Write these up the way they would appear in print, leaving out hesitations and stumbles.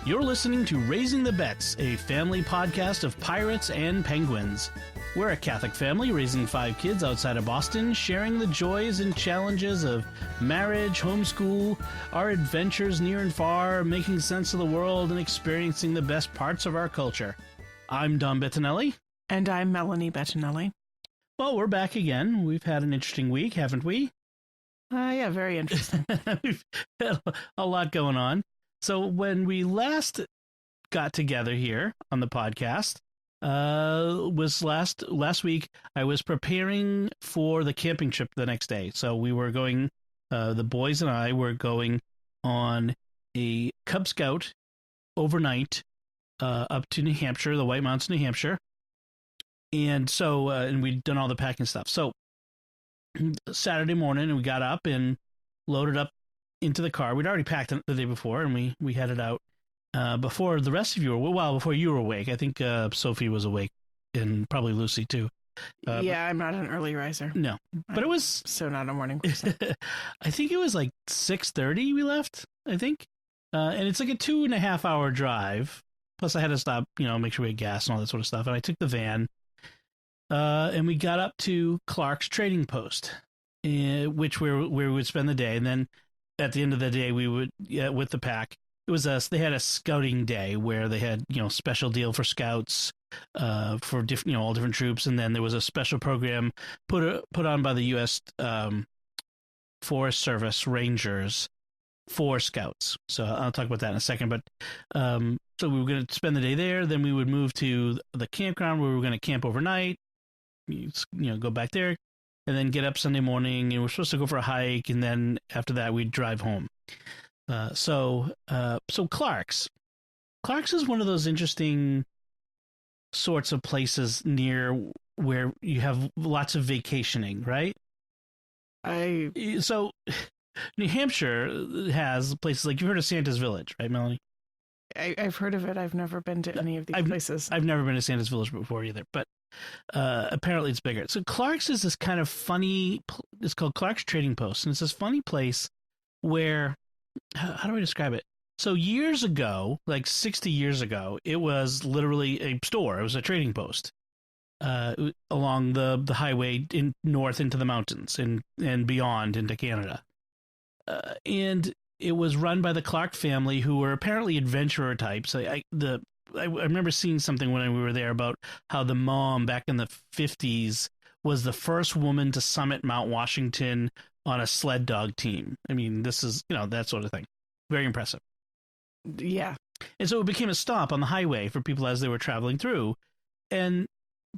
You're listening to Raising the Bets, a family podcast of pirates and penguins. We're a Catholic family raising 5 kids outside of Boston, sharing the joys and challenges of marriage, homeschool, our adventures near and far, making sense of the world, and experiencing the best parts of our culture. I'm Don Bettinelli. And I'm Melanie Bettinelli. Well, we're back again. We've had an interesting week, haven't we? Yeah, very interesting. We've had a lot going on. So when we last got together here on the podcast, was last week. I was preparing for the camping trip the next day. So we were going, the boys and I were going on a Cub Scout overnight up to New Hampshire, the White Mountains, New Hampshire. And so, and we'd done all the packing stuff. So Saturday morning, we got up and loaded up into the car. We'd already packed the day before, and we headed out before the rest of you were, well, before you were awake. I think Sophie was awake, and probably Lucy too. Yeah, I'm not an early riser. No, but it was so not a morning person. I think it was like 6:30 we left, I think, and it's like a 2.5 hour drive. Plus, I had to stop, make sure we had gas and all that sort of stuff. And I took the van, and we got up to Clark's Trading Post, which where we would spend the day, and then at the end of the day, we would, with the pack, they had a scouting day where they had, special deal for scouts, for different, all different troops. And then there was a special program put on by the U.S. Forest Service Rangers for scouts. So I'll talk about that in a second. But, so we were going to spend the day there. Then we would move to the campground where we were going to camp overnight, go back there, and then get up Sunday morning, and we're supposed to go for a hike, and then after that we'd drive home. So Clark's is one of those interesting sorts of places near where you have lots of vacationing, right? So New Hampshire has places like, you've heard of Santa's Village, right, Melanie? I've heard of it. I've never been to any of these places. I've never been to Santa's Village before either, but apparently it's bigger. So Clark's is this kind of funny, it's called Clark's Trading Post, and it's this funny place where, how do I describe it? So years ago, like 60 years ago, it was literally a store. It was a trading post along the highway north into the mountains and beyond into Canada. And it was run by the Clark family, who were apparently adventurer types. I remember seeing something when we were there about how the mom back in the 50s was the first woman to summit Mount Washington on a sled dog team. I mean, this is, that sort of thing. Very impressive. Yeah. And so it became a stop on the highway for people as they were traveling through. And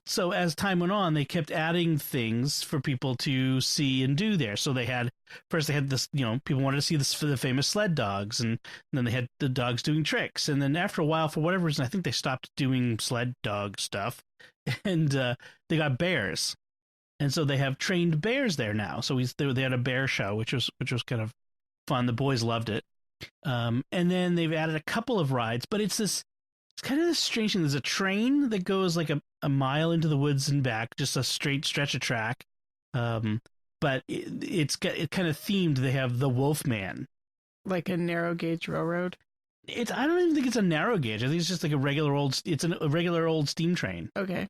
so as time went on, they kept adding things for people to see and do there. So they had this, people wanted to see the famous sled dogs, and then they had the dogs doing tricks. And then after a while, for whatever reason, I think they stopped doing sled dog stuff, and they got bears. And so they have trained bears there now. So they had a bear show, which was kind of fun. The boys loved it. And then they've added a couple of rides, but it's kind of this strange thing. There's a train that goes like a mile into the woods and back, just a straight stretch of track. But it's kind of themed. They have the Wolfman, like a narrow gauge railroad. I don't even think it's a narrow gauge. I think it's just like a regular old steam train. Okay.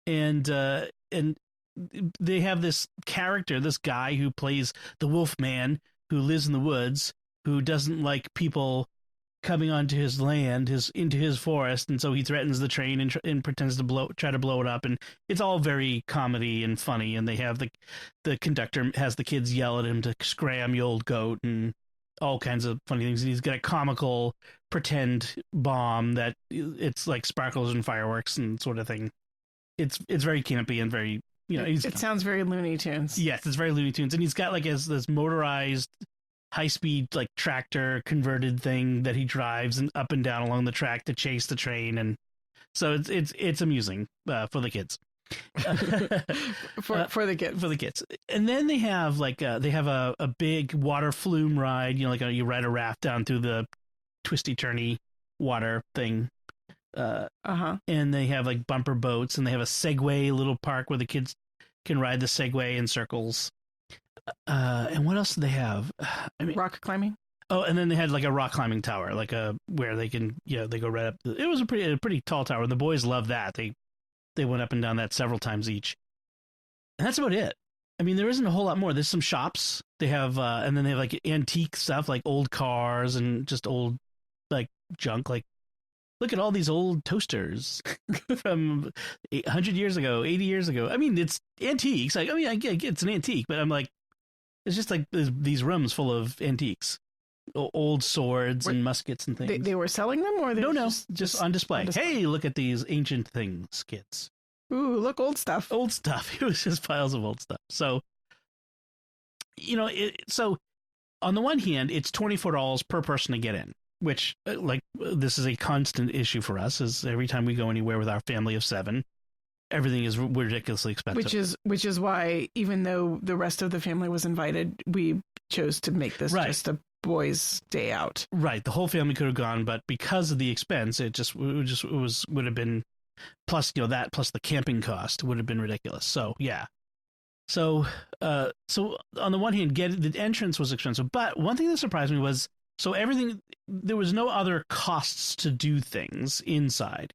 And they have this character, this guy who plays the Wolfman, who lives in the woods, who doesn't like people coming onto his land, into his forest, and so he threatens the train and pretends to try to blow it up, and it's all very comedy and funny. And they have the conductor has the kids yell at him to scram, you old goat, and all kinds of funny things. And he's got a comical pretend bomb that it's like sparkles and fireworks and sort of thing. It's very campy and very, it sounds very Looney Tunes. Yes, it's very Looney Tunes, and he's got like this motorized high-speed like tractor converted thing that he drives and up and down along the track to chase the train, and so it's amusing for the kids. for the kids. And then they have a big water flume ride, you ride a raft down through the twisty turny water thing. And they have like bumper boats, and they have a Segway little park where the kids can ride the Segway in circles. And what else do they have? I mean, rock climbing. Oh, and then they had like a rock climbing tower, like where they can, they go right up. It was a pretty tall tower, and the boys loved that. They went up and down that several times each, and that's about it. I mean, there isn't a whole lot more. There's some shops they have, and then they have like antique stuff, like old cars and just old like junk. Like, look at all these old toasters from 100 years ago, 80 years ago. I mean, it's antiques. Like, I mean, I get it's an antique, but I'm like, it's just like these rooms full of antiques. Old swords and muskets and things. They were selling them, or no, just on display. On display. Hey, look at these ancient things, kids. Ooh, look, old stuff. Old stuff. It was just piles of old stuff. So, so on the one hand, it's $24 per person to get in, which this is a constant issue for us. Is every time we go anywhere with our family of 7, everything is ridiculously expensive. Which is why, even though the rest of the family was invited, we chose to make this just a boys' day out. Right. The whole family could have gone, but because of the expense, would have been, plus that plus the camping cost would have been ridiculous. So yeah. So on the one hand, the entrance was expensive, but one thing that surprised me was there was no other costs to do things inside.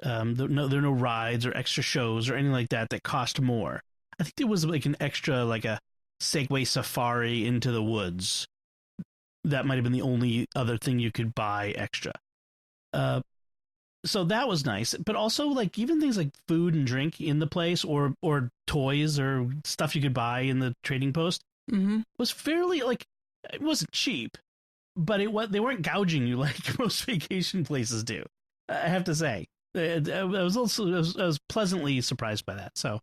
There are no rides or extra shows or anything like that cost more. I think there was like an extra, like a Segway safari into the woods. That might have been the only other thing you could buy extra. So that was nice. But also, like, even things like food and drink in the place or toys or stuff you could buy in the trading post was fairly, like, it wasn't cheap, but they weren't gouging you like most vacation places do. I have to say. I was pleasantly surprised by that. So,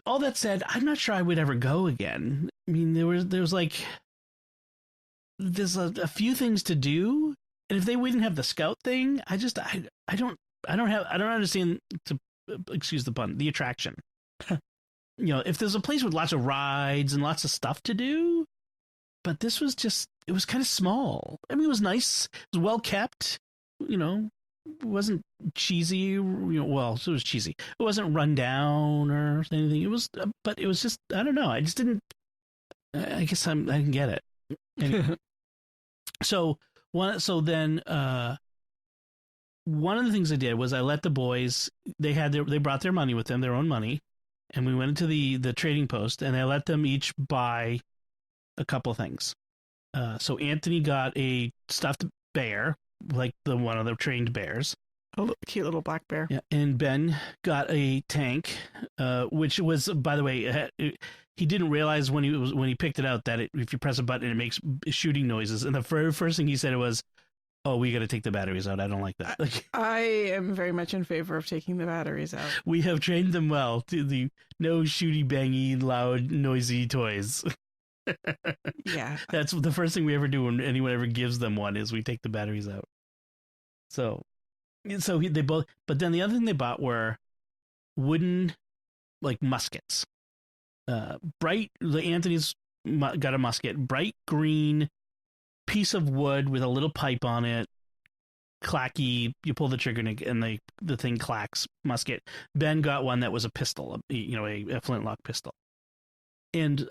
all that said, I'm not sure I would ever go again. I mean, there's a few things to do, and if they wouldn't have the scout thing, I don't understand, to excuse the pun, the attraction. If there's a place with lots of rides and lots of stuff to do, but this was it was kind of small. I mean, it was nice, it was well kept, it wasn't cheesy, well, it was cheesy. It wasn't run down or anything. It was, but it was just, I don't know. I just didn't, I guess I didn't get it. Anyway. One of the things I did was I let the boys, they brought their money with them, their own money, and we went into the trading post, and I let them each buy a couple things. So Anthony got a stuffed bear, like one of the trained bears. A cute little black bear. Yeah, and Ben got a tank, which was, by the way, he didn't realize when he picked it out that if you press a button, it makes shooting noises. And the very first thing he said was, "Oh, we got to take the batteries out. I don't like that." I am very much in favor of taking the batteries out. We have trained them well to the no shooty, bangy, loud, noisy toys. Yeah, that's the first thing we ever do when anyone ever gives them one is we take the batteries out. So they both. But then the other thing they bought were wooden, like, muskets. Anthony's got a musket, bright green piece of wood with a little pipe on it, clacky. You pull the trigger and the thing clacks. Musket. Ben got one that was a pistol, a flintlock pistol. And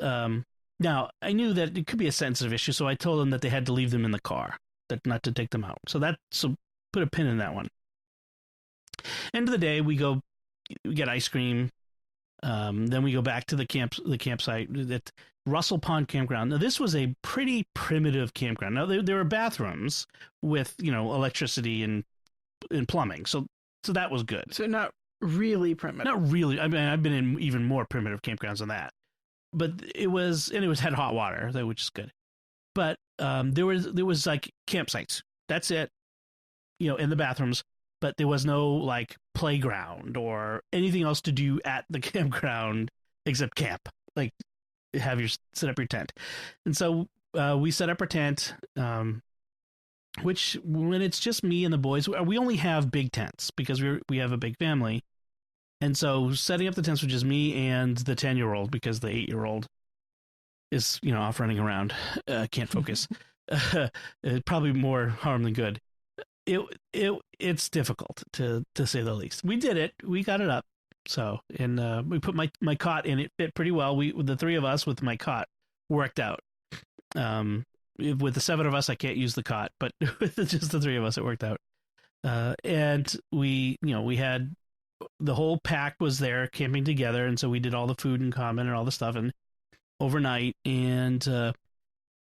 now I knew that it could be a sensitive issue, so I told them that they had to leave them in the car, that not to take them out. So put a pin in that one. End of the day, we get ice cream. Then we go back to the campsite at Russell Pond Campground. Now, this was a pretty primitive campground. Now, there were bathrooms with, electricity and plumbing. So that was good. So not really primitive. Not really. I mean, I've been in even more primitive campgrounds than that. But it had hot water, which is good. But there was like campsites. That's it. In the bathrooms. But there was no, like, playground or anything else to do at the campground except camp. Like, set up your tent. And so we set up our tent, which, when it's just me and the boys, we only have big tents because we have a big family. And so setting up the tents was just me and the 10-year-old, because the 8-year-old is, off running around, can't focus. Probably more harm than good. It's difficult, to say the least. We did it. We got it up. So, and we put my cot in. It fit pretty well. The three of us with my cot worked out. With the seven of us, I can't use the cot, but with just the three of us, it worked out. And we had the whole pack was there camping together. And so we did all the food in common and all the stuff and overnight. And,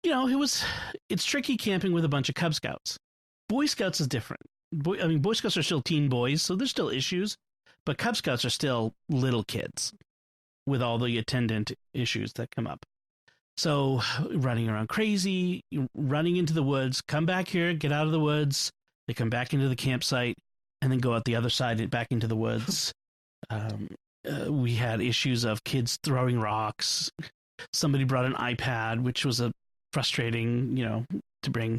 it's tricky camping with a bunch of Cub Scouts. Boy Scouts is different. Boy Scouts are still teen boys, so there's still issues, but Cub Scouts are still little kids with all the attendant issues that come up. So running around crazy, running into the woods, come back here, get out of the woods. They come back into the campsite and then go out the other side and back into the woods. We had issues of kids throwing rocks. Somebody brought an iPad, which was a frustrating, to bring,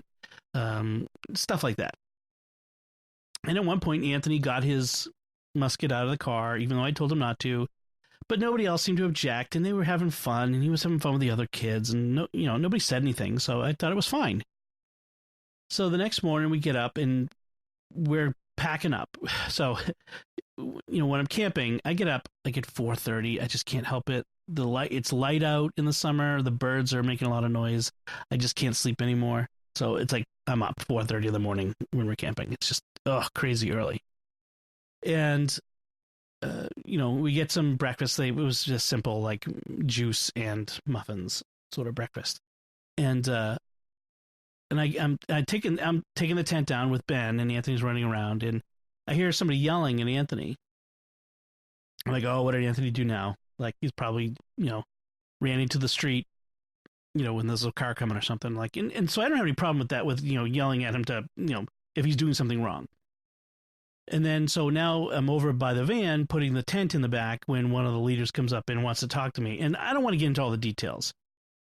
stuff like that. And at one point, Anthony got his musket out of the car, even though I told him not to. But nobody else seemed to object, and they were having fun, and he was having fun with the other kids, and nobody said anything, so I thought it was fine. So the next morning, we get up, and we're packing up. So, when I'm camping, I get up like at 4:30. I just can't help it. It's light out in the summer. The birds are making a lot of noise. I just can't sleep anymore. So it's like I'm up 4:30 in the morning when we're camping. It's just crazy early. And we get some breakfast. It was just simple, like juice and muffins sort of breakfast. And I'm taking the tent down with Ben, and Anthony's running around, and I hear somebody yelling at Anthony. I'm like, oh, what did Anthony do now? Like he's probably ran into the street, when there's a car coming or something. Like, and so I don't have any problem with that. With yelling at him to if he's doing something wrong. And then, so now I'm over by the van, putting the tent in the back when one of the leaders comes up and wants to talk to me. And I don't want to get into all the details,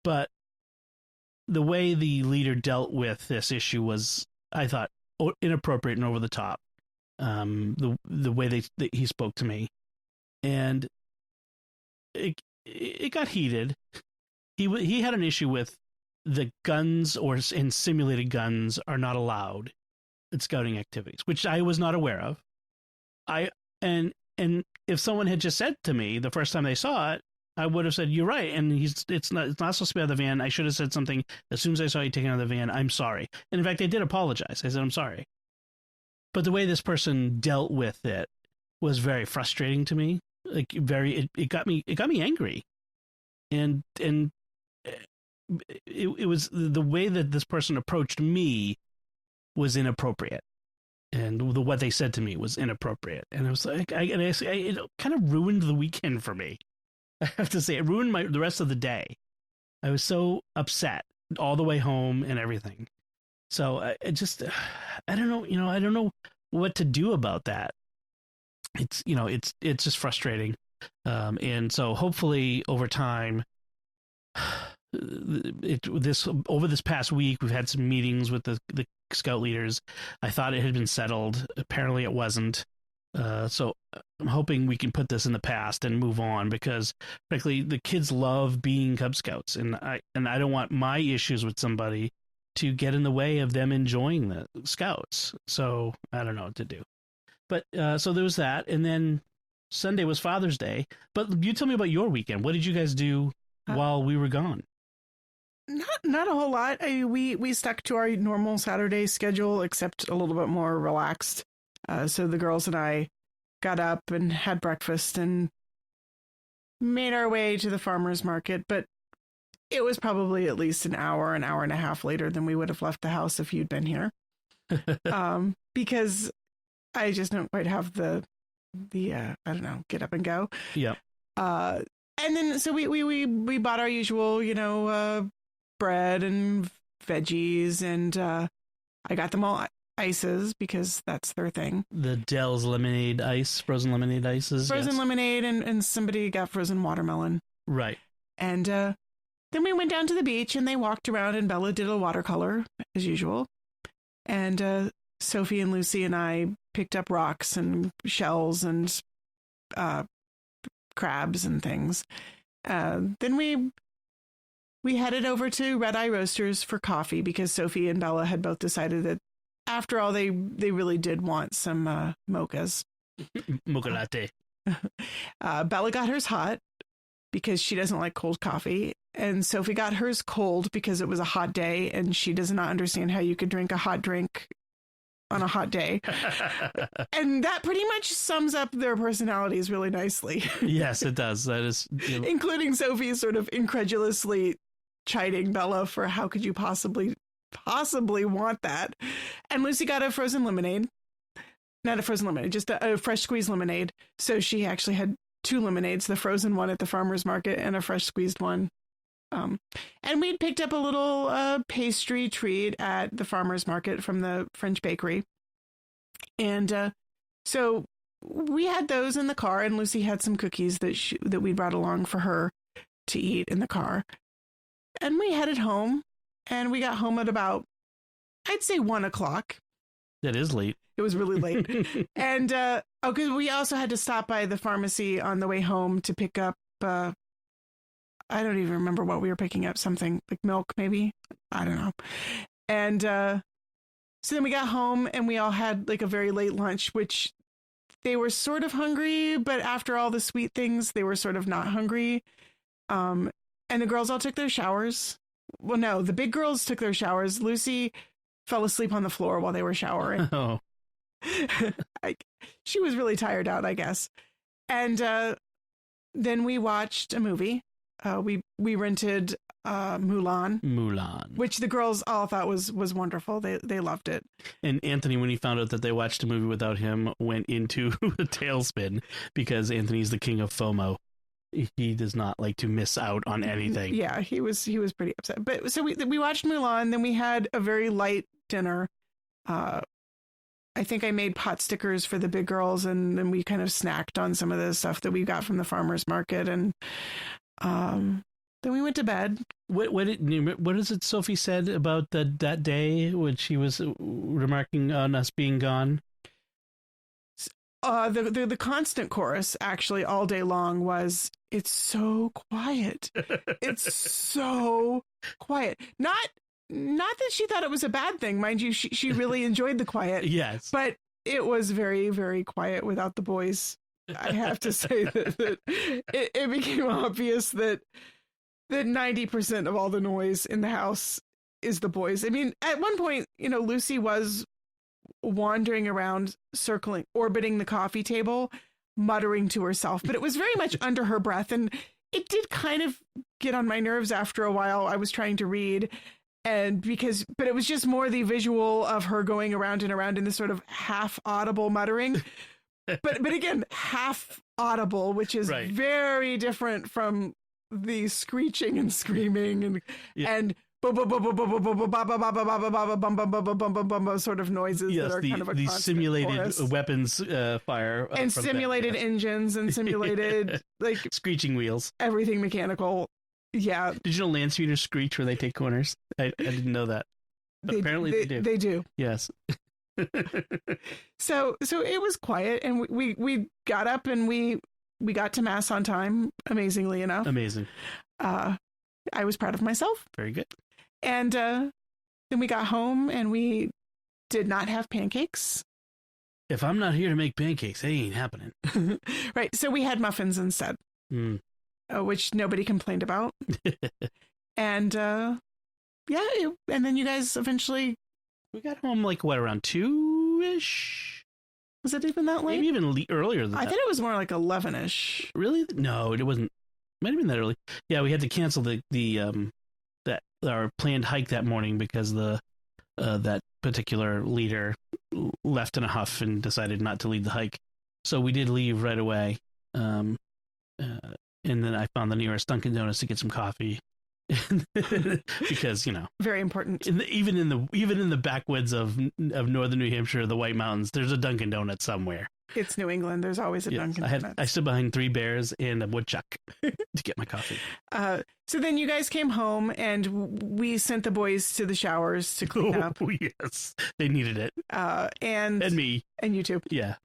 but the way the leader dealt with this issue was, I thought, inappropriate and over the top. The way that he spoke to me, and it got heated. He had an issue with the guns and simulated guns are not allowed at scouting activities, which I was not aware of. And if someone had just said to me the first time they saw it, I would have said, "You're right." And it's not supposed to be out of the van. I should have said something as soon as I saw you taking out of the van. I'm sorry. And in fact, I did apologize. I said, "I'm sorry." But the way this person dealt with it was very frustrating to me. Like it got me angry, and it was the way that this person approached me was inappropriate, and what they said to me was inappropriate. And I was like, it kind of ruined the weekend for me. I have to say, it ruined the rest of the day. I was so upset all the way home and everything. So I don't know, I don't know what to do about that. It's just frustrating. And so hopefully over time, over this past week, we've had some meetings with the scout leaders. I thought it had been settled. Apparently it wasn't. So I'm hoping we can put this in the past and move on, because frankly, the kids love being Cub Scouts, and I don't want my issues with somebody to get in the way of them enjoying the Scouts. So I don't know what to do. But so there was that, and then Sunday was Father's Day. But you tell me about your weekend. What did you guys do while we were gone? Not a whole lot. We stuck to our normal Saturday schedule, except a little bit more relaxed. So the girls and I got up and had breakfast and made our way to the farmer's market. But it was probably at least an hour and a half later than we would have left the house if you'd been here. Because I just don't quite have the I don't know, get up and go. Yeah. And then so we bought our usual, bread and veggies, and I got them all ices because that's their thing. The Dell's lemonade ice, frozen lemonade ices. Frozen lemonade, and somebody got frozen watermelon. Right. And then we went down to the beach and they walked around, and Bella did a watercolor as usual. And Sophie and Lucy and I picked up rocks and shells and crabs and things. Then we headed over to Red Eye Roasters for coffee, because Sophie and Bella had both decided that after all, they really did want some mochas. Mocha latte. Bella got hers hot because she doesn't like cold coffee. And Sophie got hers cold because it was a hot day and she does not understand how you could drink a hot drink on a hot day. And that pretty much sums up their personalities really nicely. Yes, it does. That is, including Sophie sort of incredulously chiding Bella for how could you possibly want that. And Lucy got a frozen lemonade. Not a frozen lemonade, just a fresh squeezed lemonade. So she actually had 2 lemonades, the frozen one at the farmer's market and a fresh squeezed one. And we'd picked up a little pastry treat at the farmer's market from the French bakery. And so we had those in the car, and Lucy had some cookies that we brought along for her to eat in the car. And we headed home, and we got home at about, I'd say 1 o'clock. That is late. It was really late. And, because we also had to stop by the pharmacy on the way home to pick up, I don't even remember what we were picking up, something like milk, maybe. I don't know. And so then we got home and we all had like a very late lunch, which they were sort of hungry, but after all the sweet things, they were sort of not hungry. And the girls all took their showers. Well, no, the big girls took their showers. Lucy fell asleep on the floor while they were showering. Oh. She was really tired out, I guess. And then we watched a movie. We rented Mulan, which the girls all thought was wonderful. They loved it. And Anthony, when he found out that they watched a movie without him, went into a tailspin because Anthony's the king of FOMO. He does not like to miss out on anything. Yeah, he was pretty upset. But so we watched Mulan, then we had a very light dinner. I think I made pot stickers for the big girls, and then we kind of snacked on some of the stuff that we got from the farmer's market, and then we went to bed. What is it Sophie said about that day when she was remarking on us being gone? The constant chorus actually all day long was, "It's so quiet. It's so quiet." Not that she thought it was a bad thing, mind you. She really enjoyed the quiet. Yes, but it was very, very quiet without the boys. I have to say that it became obvious that 90% of all the noise in the house is the boys. I mean, at one point, Lucy was wandering around, orbiting the coffee table, muttering to herself, but it was very much under her breath. And it did kind of get on my nerves after a while. I was trying to read. But it was just more the visual of her going around and around in this sort of half audible muttering. But again, half audible, which is right. Very different from the screeching and screaming and sort of noises that are kind of a simulated chorus. Weapons fire and simulated engines and simulated like screeching wheels, everything mechanical. Yeah. Did you know land speeders screech where they take corners? I didn't know that. Apparently they do. They do. Yes. So it was quiet, and we got up and we got to mass on time, amazingly enough. Amazing. I was proud of myself. Very good. And then we got home and we did not have pancakes. If I'm not here to make pancakes, it ain't happening. Right. So we had muffins instead. Which nobody complained about. And and then you guys eventually... We got home around 2-ish? Was it even that late? Maybe even earlier than that. I thought it was more like 11-ish. Really? No, it wasn't. Might have been that early. Yeah, we had to cancel our planned hike that morning because that particular leader left in a huff and decided not to lead the hike. So we did leave right away. And then I found the nearest Dunkin' Donuts to get some coffee, because very important. Even in the backwoods of northern New Hampshire, the White Mountains, there's a Dunkin' Donuts somewhere. It's New England. There's always a Dunkin' Donuts. I stood behind 3 bears and a woodchuck to get my coffee. So then you guys came home and we sent the boys to the showers to clean up. Oh yes, they needed it. And me and you too. Yeah.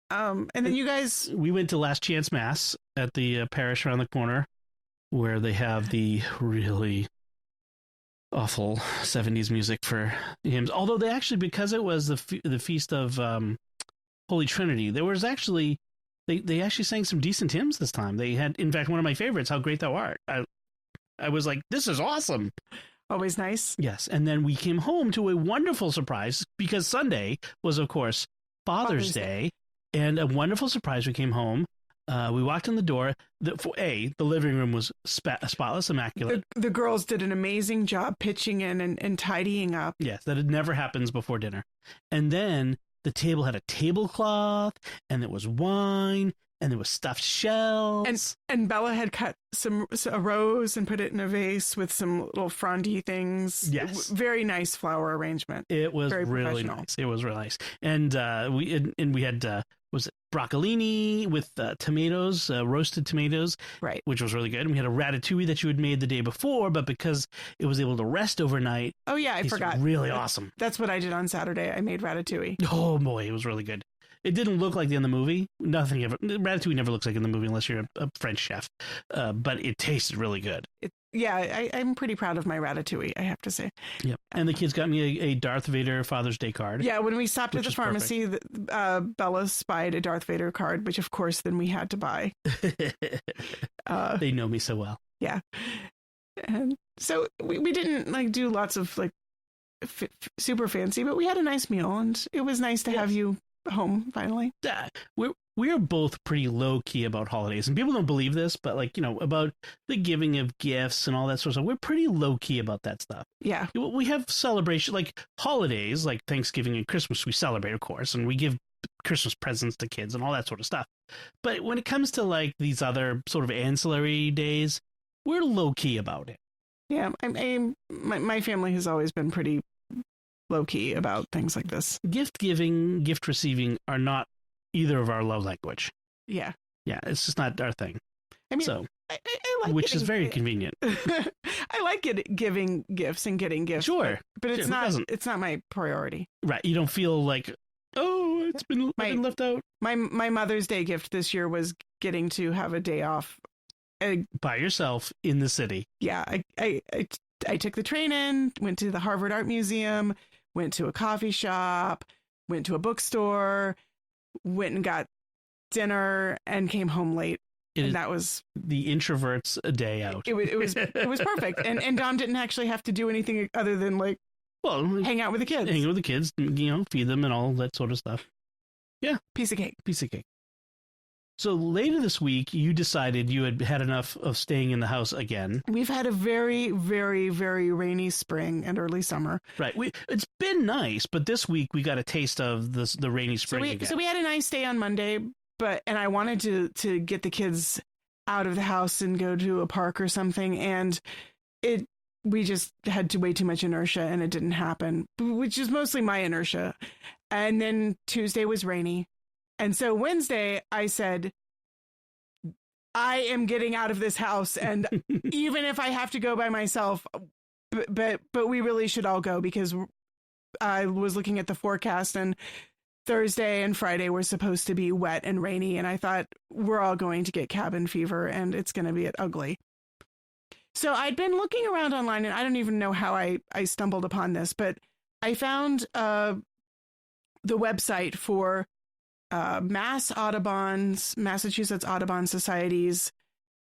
And then you guys... We went to Last Chance Mass at the parish around the corner where they have the really awful 70s music for hymns. Although they actually, because it was the feast of Holy Trinity, there was actually They actually sang some decent hymns this time. They had, in fact, one of my favorites, "How Great Thou Art." I was like, this is awesome. Always nice. Yes. And then we came home to a wonderful surprise because Sunday was, of course, Father's Day. And a wonderful surprise. We came home. We walked in the door. The living room was spotless, immaculate. The girls did an amazing job pitching in and tidying up. Yes, that it never happens before dinner. And then the table had a tablecloth, and there was wine, and there was stuffed shells. And Bella had cut a rose and put it in a vase with some little frondy things. Yes. Very nice flower arrangement. It was very really nice. It was really nice. And we had was it broccolini with tomatoes, roasted tomatoes, right? Which was really good. And we had a ratatouille that you had made the day before, but because it was able to rest overnight. Oh yeah, I forgot. Really awesome. That's what I did on Saturday. I made ratatouille. Oh boy, it was really good. It didn't look like in the movie. Nothing ever. Ratatouille never looks like in the movie unless you're a French chef. But it tasted really good. I'm pretty proud of my ratatouille, I have to say. Yep. And the kids got me a Darth Vader Father's Day card. Yeah, when we stopped at the pharmacy, Bella spied a Darth Vader card, which of course then we had to buy. They know me so well. Yeah. And so we didn't do lots of super fancy, but we had a nice meal, and it was nice to have you home finally. We are both pretty low key about holidays, and people don't believe this, but about the giving of gifts and all that sort of stuff. We're pretty low key about that stuff. Yeah, we have celebration holidays like Thanksgiving and Christmas. We celebrate, of course, and we give Christmas presents to kids and all that sort of stuff. But when it comes to these other sort of ancillary days, we're low key about it. Yeah, my family has always been pretty low key about things like this. Gift giving, gift receiving are not either of our love language. Yeah. Yeah, it's just not our thing. I mean, so, I like which is very convenient. I like giving gifts and getting gifts. Sure. But it's not my priority. Right. You don't feel like, oh, it's been left out. My Mother's Day gift this year was getting to have a day off. By yourself in the city. Yeah. I took the train in, went to the Harvard Art Museum, went to a coffee shop, went to a bookstore, went and got dinner, and came home late. And that was the introvert's day out. It was perfect. And Dom didn't actually have to do anything other than hang out with the kids. Hang out with the kids, feed them and all that sort of stuff. Yeah. Piece of cake. So later this week, you decided you had enough of staying in the house again. We've had a very, very, very rainy spring and early summer. Right. It's been nice, but this week we got a taste of the rainy spring again. So we had a nice day on Monday, and I wanted to get the kids out of the house and go to a park or something, and we just had way too much inertia, and it didn't happen, which is mostly my inertia. And then Tuesday was rainy. And so Wednesday, I said, I am getting out of this house. And even if I have to go by myself, but we really should all go, because I was looking at the forecast, and Thursday and Friday were supposed to be wet and rainy. And I thought, we're all going to get cabin fever, and it's going to be ugly. So I'd been looking around online, and I don't even know how I stumbled upon this, but I found the website for Massachusetts Audubon Societies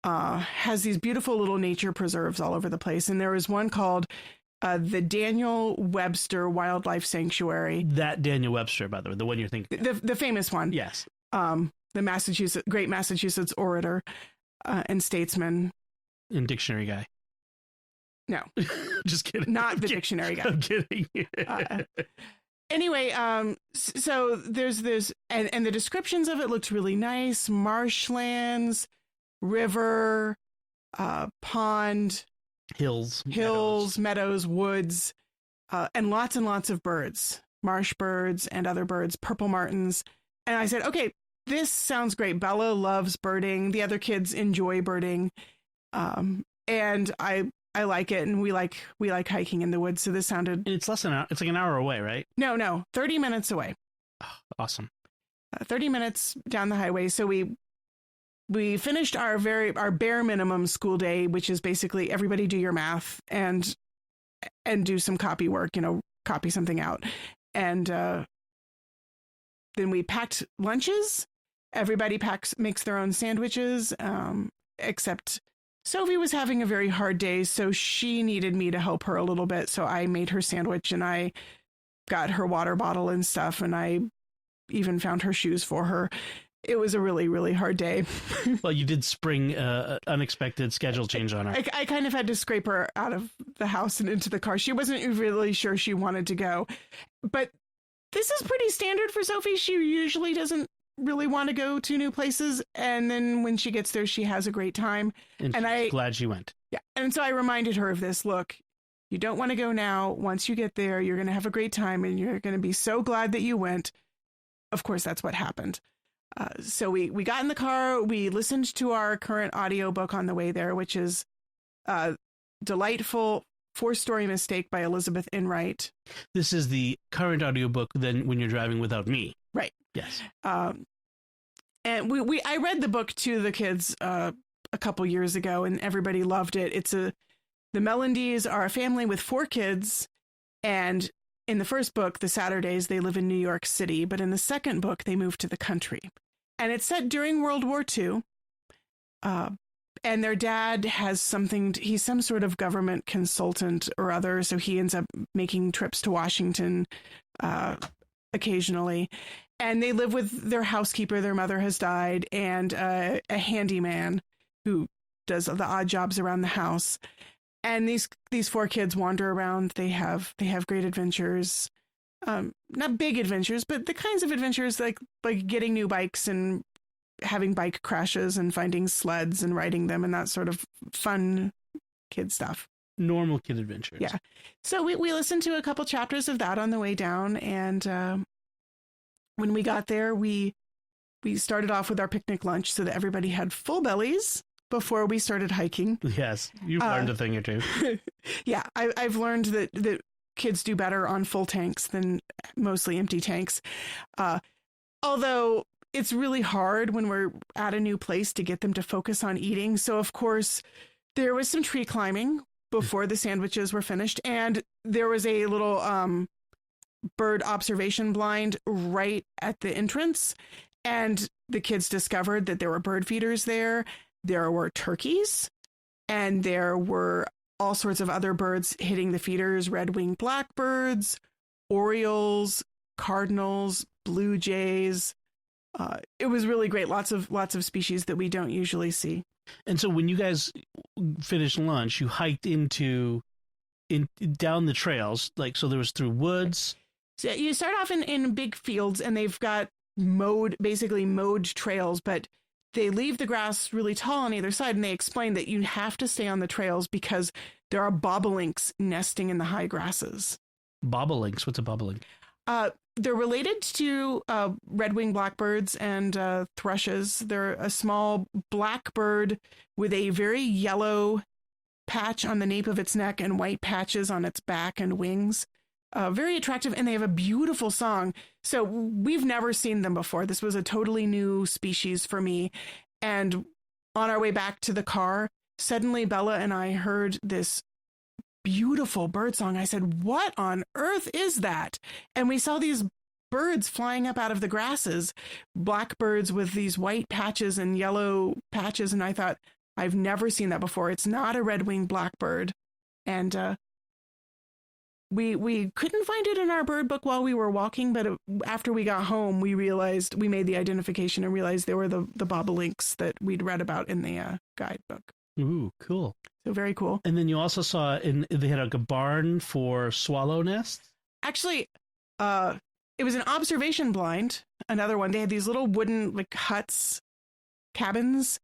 has these beautiful little nature preserves all over the place. And there was one called the Daniel Webster Wildlife Sanctuary. That Daniel Webster, by the way, the one you're thinking. The famous one. Yes. The great Massachusetts orator and statesman. And dictionary guy. No. Just kidding. Not the dictionary guy. I'm kidding. Anyway, so there's this, and the descriptions of it looked really nice. Marshlands, river, pond, hills, meadows, woods, and lots of birds, marsh birds and other birds, purple martins. And I said, okay, this sounds great. Bella loves birding. The other kids enjoy birding. And I like it, and we like hiking in the woods. So this sounded. It's less than it's like an hour away, right? No, 30 minutes away. Oh, awesome. 30 minutes down the highway. So we finished our bare minimum school day, which is basically everybody do your math and do some copy work. Copy something out, and then we packed lunches Everybody makes their own sandwiches, except Sophie was having a very hard day, so she needed me to help her a little bit. So I made her sandwich and I got her water bottle and stuff, and I even found her shoes for her. It was a really, really hard day. Well, you did spring unexpected schedule change on her. I kind of had to scrape her out of the house and into the car. She wasn't really sure she wanted to go. But this is pretty standard for Sophie. She usually doesn't really want to go to new places. And then when she gets there, she has a great time. And I'm glad she went. Yeah. And so I reminded her of this. Look, you don't want to go now. Once you get there, you're going to have a great time and you're going to be so glad that you went. Of course, that's what happened. So we got in the car, we listened to our current audiobook on the way there, which is Delightful 4-Story Mistake by Elizabeth Enright. This is the current audiobook then when you're driving without me. Right. Yes. And I read the book to the kids a couple years ago and everybody loved it. The Mellandies are a family with 4 kids, and in the first book, the Saturdays, they live in New York City, but in the second book, they move to the country. And it's set during World War II. And their dad has he's some sort of government consultant or other, so he ends up making trips to Washington occasionally. And they live with their housekeeper, their mother has died, and a handyman who does the odd jobs around the house. And these 4 kids wander around. They have great adventures, not big adventures, but the kinds of adventures like getting new bikes and having bike crashes and finding sleds and riding them and that sort of fun kid stuff. Normal kid adventures. Yeah. So we listened to a couple chapters of that on the way down. And when we got there, we started off with our picnic lunch so that everybody had full bellies before we started hiking. Yes, you've learned a thing or two. Yeah, I've learned that kids do better on full tanks than mostly empty tanks. Although it's really hard when we're at a new place to get them to focus on eating. So, of course, there was some tree climbing before the sandwiches were finished. And there was a little bird observation blind right at the entrance. And the kids discovered that there were bird feeders there. There were turkeys, and there were all sorts of other birds hitting the feeders, red-winged blackbirds, orioles, cardinals, blue jays. It was really great. Lots of species that we don't usually see. And so when you guys finished lunch, you hiked down the trails, so there was through woods. So you start off in big fields, and they've got basically mowed trails, but they leave the grass really tall on either side, and they explain that you have to stay on the trails because there are bobolinks nesting in the high grasses. Bobolinks? What's a bobolink? They're related to red-winged blackbirds and thrushes. They're a small black bird with a very yellow patch on the nape of its neck and white patches on its back and wings. Very attractive, and they have a beautiful song. So we've never seen them before. This was a totally new species for me. And on our way back to the car, suddenly Bella and I heard this beautiful bird song. I said, "What on earth is that?" And we saw these birds flying up out of the grasses, blackbirds with these white patches and yellow patches. And I thought, I've never seen that before. It's not a red-winged blackbird. And we couldn't find it in our bird book while we were walking, but after we got home, we made the identification and realized they were the bobolinks that we'd read about in the guidebook. Ooh, cool. So very cool. And then you also saw they had a barn for swallow nests? Actually, it was an observation blind, another one. They had these little wooden huts, cabins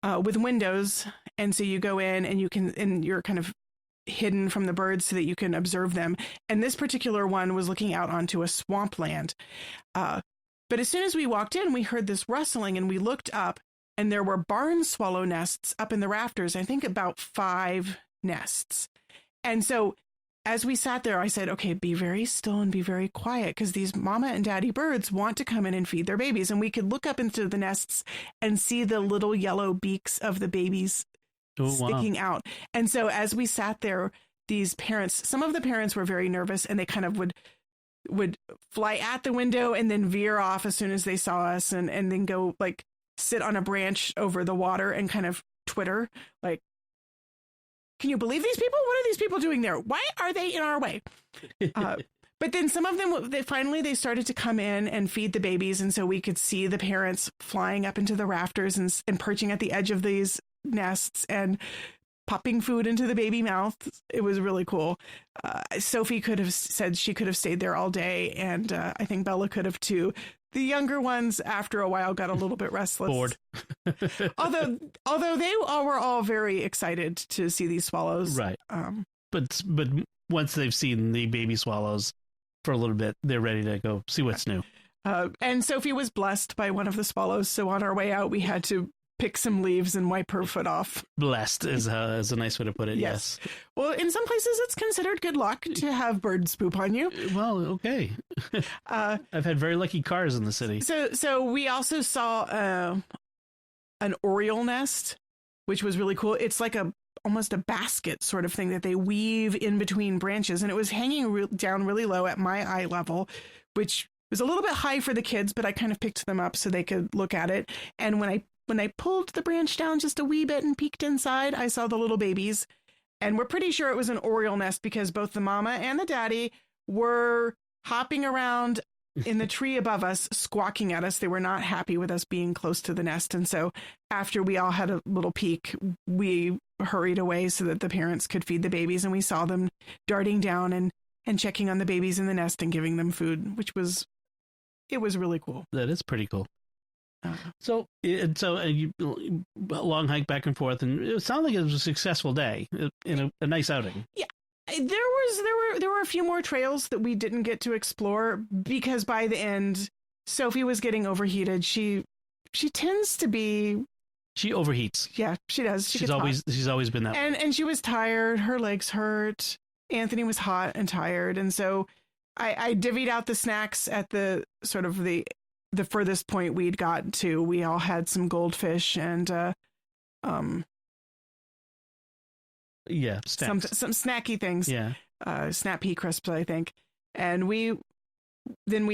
with windows. And so you go in and you're kind of hidden from the birds so that you can observe them. And this particular one was looking out onto a swampland. But as soon as we walked in, we heard this rustling and we looked up, and there were barn swallow nests up in the rafters, I think about 5 nests. And so as we sat there, I said, okay, be very still and be very quiet, because these mama and daddy birds want to come in and feed their babies. And we could look up into the nests and see the little yellow beaks of the babies sticking out. And so as we sat there, these parents, some of the parents were very nervous, and they kind of would would fly at the window and then veer off as soon as they saw us, and then go like sit on a branch over the water and kind of twitter like, can you believe these people? What are these people doing there? Why are they in our way? But then some of them, they started to come in and feed the babies. And so we could see the parents flying up into the rafters and perching at the edge of these nests and popping food into the baby mouth. It was really cool. Sophie could have said she could have stayed there all day. And I think Bella could have too. The younger ones, after a while, got a little bit restless. Bored. although they all were all very excited to see these swallows. Right. But once they've seen the baby swallows for a little bit, they're ready to go see what's new. And Sophie was blessed by one of the swallows. So on our way out, we had to pick some leaves and wipe her foot off. Blessed is a nice way to put it. Yes. Well, in some places, it's considered good luck to have birds poop on you. Well, okay. I've had very lucky cars in the city. So we also saw an Oriole nest, which was really cool. It's like almost a basket sort of thing that they weave in between branches. And it was hanging down really low at my eye level, which was a little bit high for the kids, but I kind of picked them up so they could look at it. And when I pulled the branch down just a wee bit and peeked inside, I saw the little babies. And we're pretty sure it was an Oriole nest because both the mama and the daddy were hopping around in the tree above us, squawking at us. They were not happy with us being close to the nest. And so after we all had a little peek, we hurried away so that the parents could feed the babies. And we saw them darting down and checking on the babies in the nest and giving them food, it was really cool. That is pretty cool. So a long hike back and forth, and it sounded like it was a successful day in a nice outing. Yeah, there were a few more trails that we didn't get to explore because by the end, Sophie was getting overheated. She tends to be. She overheats. Yeah, she does. She's always been that way. And she was tired. Her legs hurt. Anthony was hot and tired, and so I divvied out the snacks at the sort of the furthest point we'd got to. We all had some goldfish and some snacky things. Yeah. Snap pea crisps, I think. And we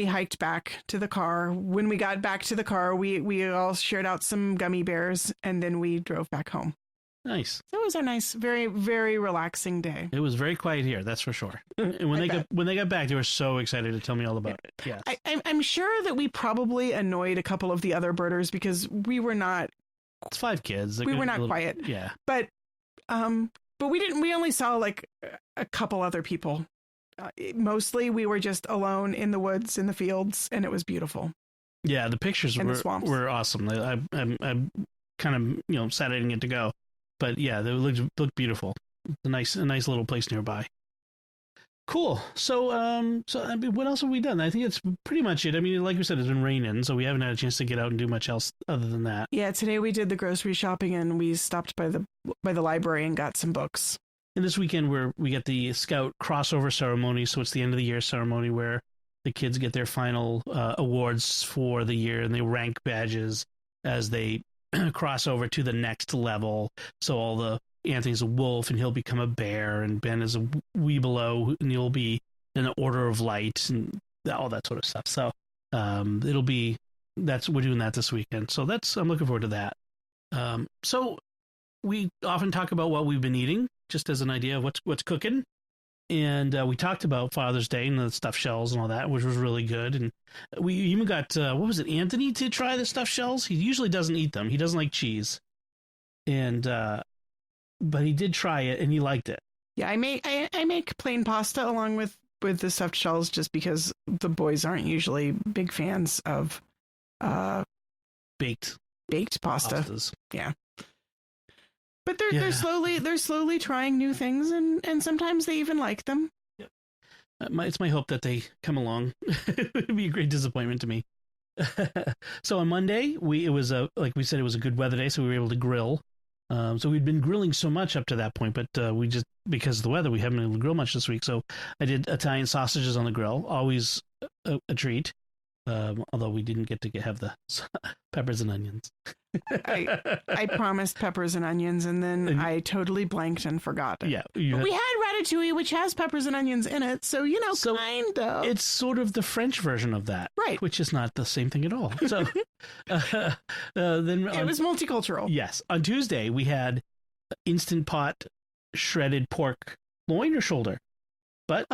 hiked back to the car. When we got back to the car, we all shared out some gummy bears and then we drove back home. Nice. So it was a nice, very, very relaxing day. It was very quiet here, that's for sure. And when they got back, they were so excited to tell me all about it. Yeah. I'm sure that we probably annoyed a couple of the other birders because we were not. It's 5 kids. We were not quiet. Yeah. But we didn't. We only saw like a couple other people. Mostly, we were just alone in the woods, in the fields, and it was beautiful. Yeah, the pictures were awesome. I kind of sad I didn't get to go. But yeah, they looked beautiful. A nice little place nearby. Cool. So I mean, what else have we done? I think it's pretty much it. I mean, like we said, it's been raining, so we haven't had a chance to get out and do much else other than that. Yeah, today we did the grocery shopping and we stopped by the library and got some books. And this weekend we get the Scout crossover ceremony, so it's the end of the year ceremony where the kids get their final awards for the year and they rank badges as they cross over to the next level. So Anthony's a wolf and he'll become a bear, and Ben is a Weebelo and he'll be in the Order of Light and all that sort of stuff. So we're doing that this weekend. So I'm looking forward to that. So we often talk about what we've been eating, just as an idea of what's cooking. And we talked about Father's Day and the stuffed shells and all that, which was really good. And we even got, Anthony to try the stuffed shells? He usually doesn't eat them. He doesn't like cheese. And, but he did try it and he liked it. Yeah, I make plain pasta along with the stuffed shells just because the boys aren't usually big fans of baked pasta. Pastas. Yeah. But they're slowly trying new things, and sometimes they even like them. Yeah. It's my hope that they come along. It would be a great disappointment to me. So on Monday, it was like we said, it was a good weather day, so we were able to grill. So we'd been grilling so much up to that point, but we just, because of the weather, we haven't been able to grill much this week. So I did Italian sausages on the grill, always a treat. Although we didn't get to have the peppers and onions. I promised peppers and onions, and then I totally blanked and forgot it. Yeah. But we had ratatouille, which has peppers and onions in it, so, kind of. It's sort of the French version of that. Right. Which is not the same thing at all. So then it was multicultural. Yes. On Tuesday, we had Instant Pot shredded pork loin or shoulder? But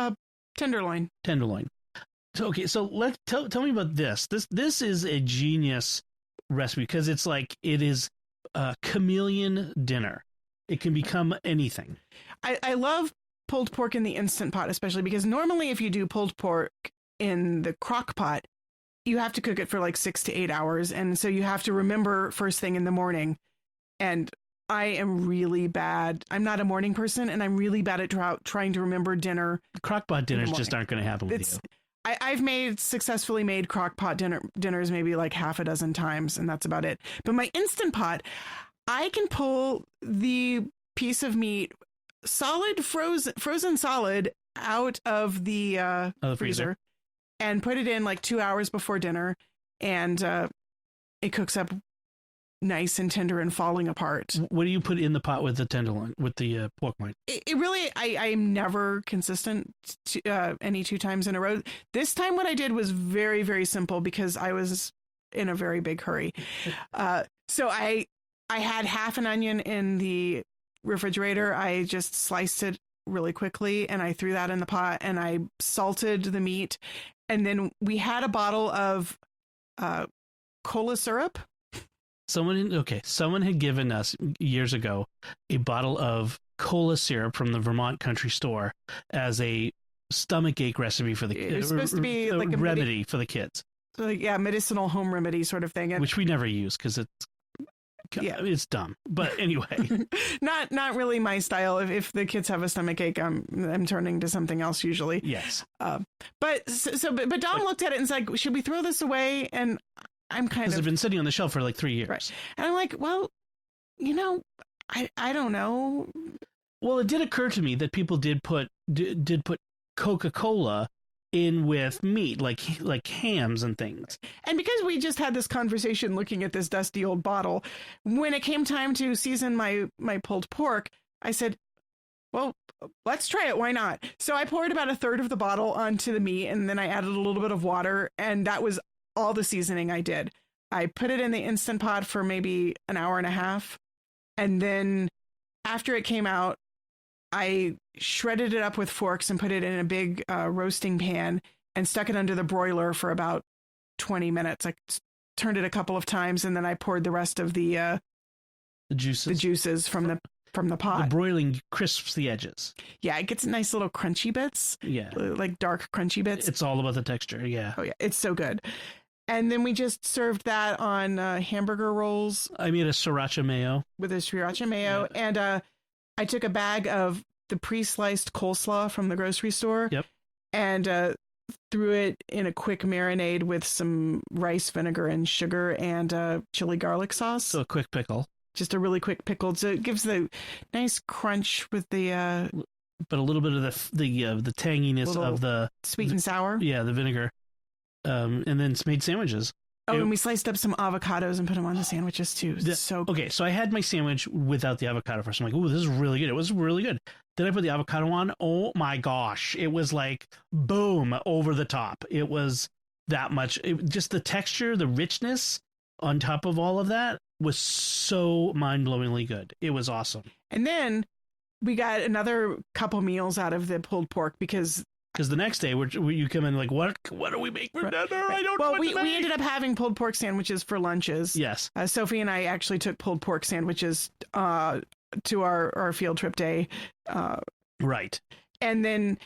tenderloin. So, okay, so tell me about this. This is a genius recipe because it is a chameleon dinner. It can become anything. I love pulled pork in the Instant Pot, especially because normally if you do pulled pork in the crock pot, you have to cook it for like 6 to 8 hours. And so you have to remember first thing in the morning. And I am really bad. I'm not a morning person, and I'm really bad at trying to remember dinner. Crockpot dinners just aren't going to happen with you. I've successfully made crockpot dinners maybe like half a dozen times, and that's about it. But my Instant Pot, I can pull the piece of meat frozen solid out of the freezer and put it in like 2 hours before dinner, and it cooks up nice and tender and falling apart. What do you put in the pot with the tenderloin, with the pork loin? It really, I am never consistent any 2 times in a row. This time what I did was very, very simple because I was in a very big hurry. So I had half an onion in the refrigerator. I just sliced it really quickly and I threw that in the pot and I salted the meat. And then we had a bottle of cola syrup. Someone had given us years ago a bottle of cola syrup from the Vermont country store as a stomach ache recipe for the kids. It was supposed to be like a remedy for the kids. Medicinal home remedy sort of thing. Which we never use because it's dumb. But anyway, not really my style. If the kids have a stomach ache, I'm turning to something else usually. Yes. But Dom looked at it and said, "Should we throw this away?" And I'm kind of... Because it's been sitting on the shelf for like 3 years. Right. And I'm like, well, I don't know. Well, it did occur to me that people did put Coca-Cola in with meat, like hams and things. And because we just had this conversation looking at this dusty old bottle, when it came time to season my pulled pork, I said, well, let's try it. Why not? So I poured about a third of the bottle onto the meat, and then I added a little bit of water, and that was all the seasoning I did. I put it in the Instant Pot for maybe an hour and a half. And then after it came out, I shredded it up with forks and put it in a big roasting pan and stuck it under the broiler for about 20 minutes. I turned it a couple of times, and then I poured the rest of the juices from the pot. The broiling crisps the edges. Yeah, it gets nice little crunchy bits. Yeah. Like dark crunchy bits. It's all about the texture, yeah. Oh, yeah. It's so good. And then we just served that on hamburger rolls. I made a sriracha mayo. With a sriracha mayo. Yeah. And I took a bag of the pre-sliced coleslaw from the grocery store. Yep. And threw it in a quick marinade with some rice vinegar and sugar and chili garlic sauce. So a quick pickle. Just a really quick pickle. So it gives the nice crunch with the... but a little bit of the tanginess of the... Sweet and sour. Yeah, the vinegar. And then made sandwiches. And we sliced up some avocados and put them on the sandwiches too. So good. Okay, so I had my sandwich without the avocado first. I'm like, ooh, this is really good. It was really good. Then I put the avocado on. Oh my gosh. It was like, boom, over the top. It was that much. Just the texture, the richness on top of all of that was so mind-blowingly good. It was awesome. And then we got another couple meals out of the pulled pork because the next day you come in like, what do we make for dinner? I don't know what to make. We ended up having pulled pork sandwiches for lunches. Yes. Sophie and I actually took pulled pork sandwiches to our field trip day. Right. And then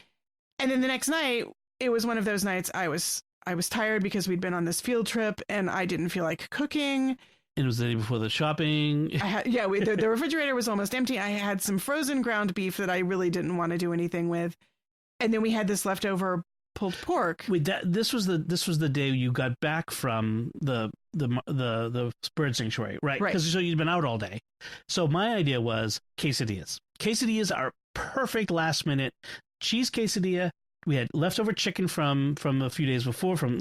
the next night, it was one of those nights I was tired because we'd been on this field trip and I didn't feel like cooking. It was the day before the shopping. The refrigerator was almost empty. I had some frozen ground beef that I really didn't want to do anything with. And then we had this leftover pulled pork. Wait, this was the day you got back from the bird sanctuary, right? Right. Because you'd been out all day. So my idea was quesadillas. Quesadillas are perfect last minute cheese quesadilla we had leftover chicken from a few days before, before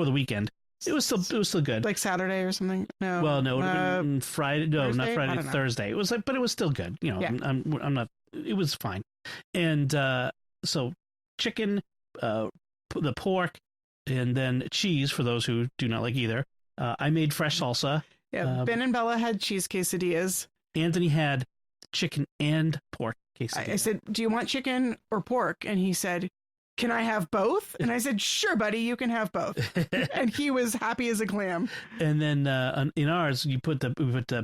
the weekend. It was still good. Like Saturday or something? No. Well, no, it would have been Friday. No, Thursday? not Friday. Thursday. It was but it was still good. You know, Yeah. I'm not. It was fine. And so chicken, the pork, and then cheese for those who do not like either. I made fresh salsa. Yeah, Ben and Bella had cheese quesadillas. Anthony had chicken and pork quesadilla. I said, "Do you want chicken or pork?" And he said, "Can I have both?" And I said, "Sure, buddy, you can have both." And he was happy as a clam. And then in ours, we put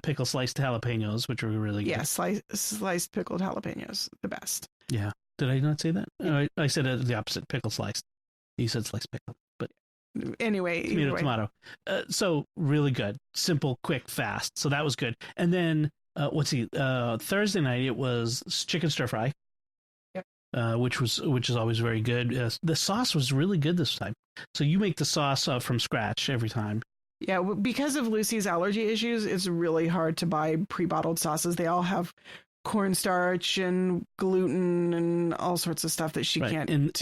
pickle sliced jalapenos, which were really good. Yeah, sliced pickled jalapenos, the best. Yeah. Did I not say that? I said the opposite, pickle sliced. You said sliced pickle, but anyway, tomato. So really good, simple, quick, fast. So that was good. And then Thursday night it was chicken stir fry. Yep. Which is always very good. The sauce was really good this time. So you make the sauce from scratch every time. Yeah, because of Lucy's allergy issues, it's really hard to buy pre-bottled sauces. They all have cornstarch and gluten and all sorts of stuff that she can't. And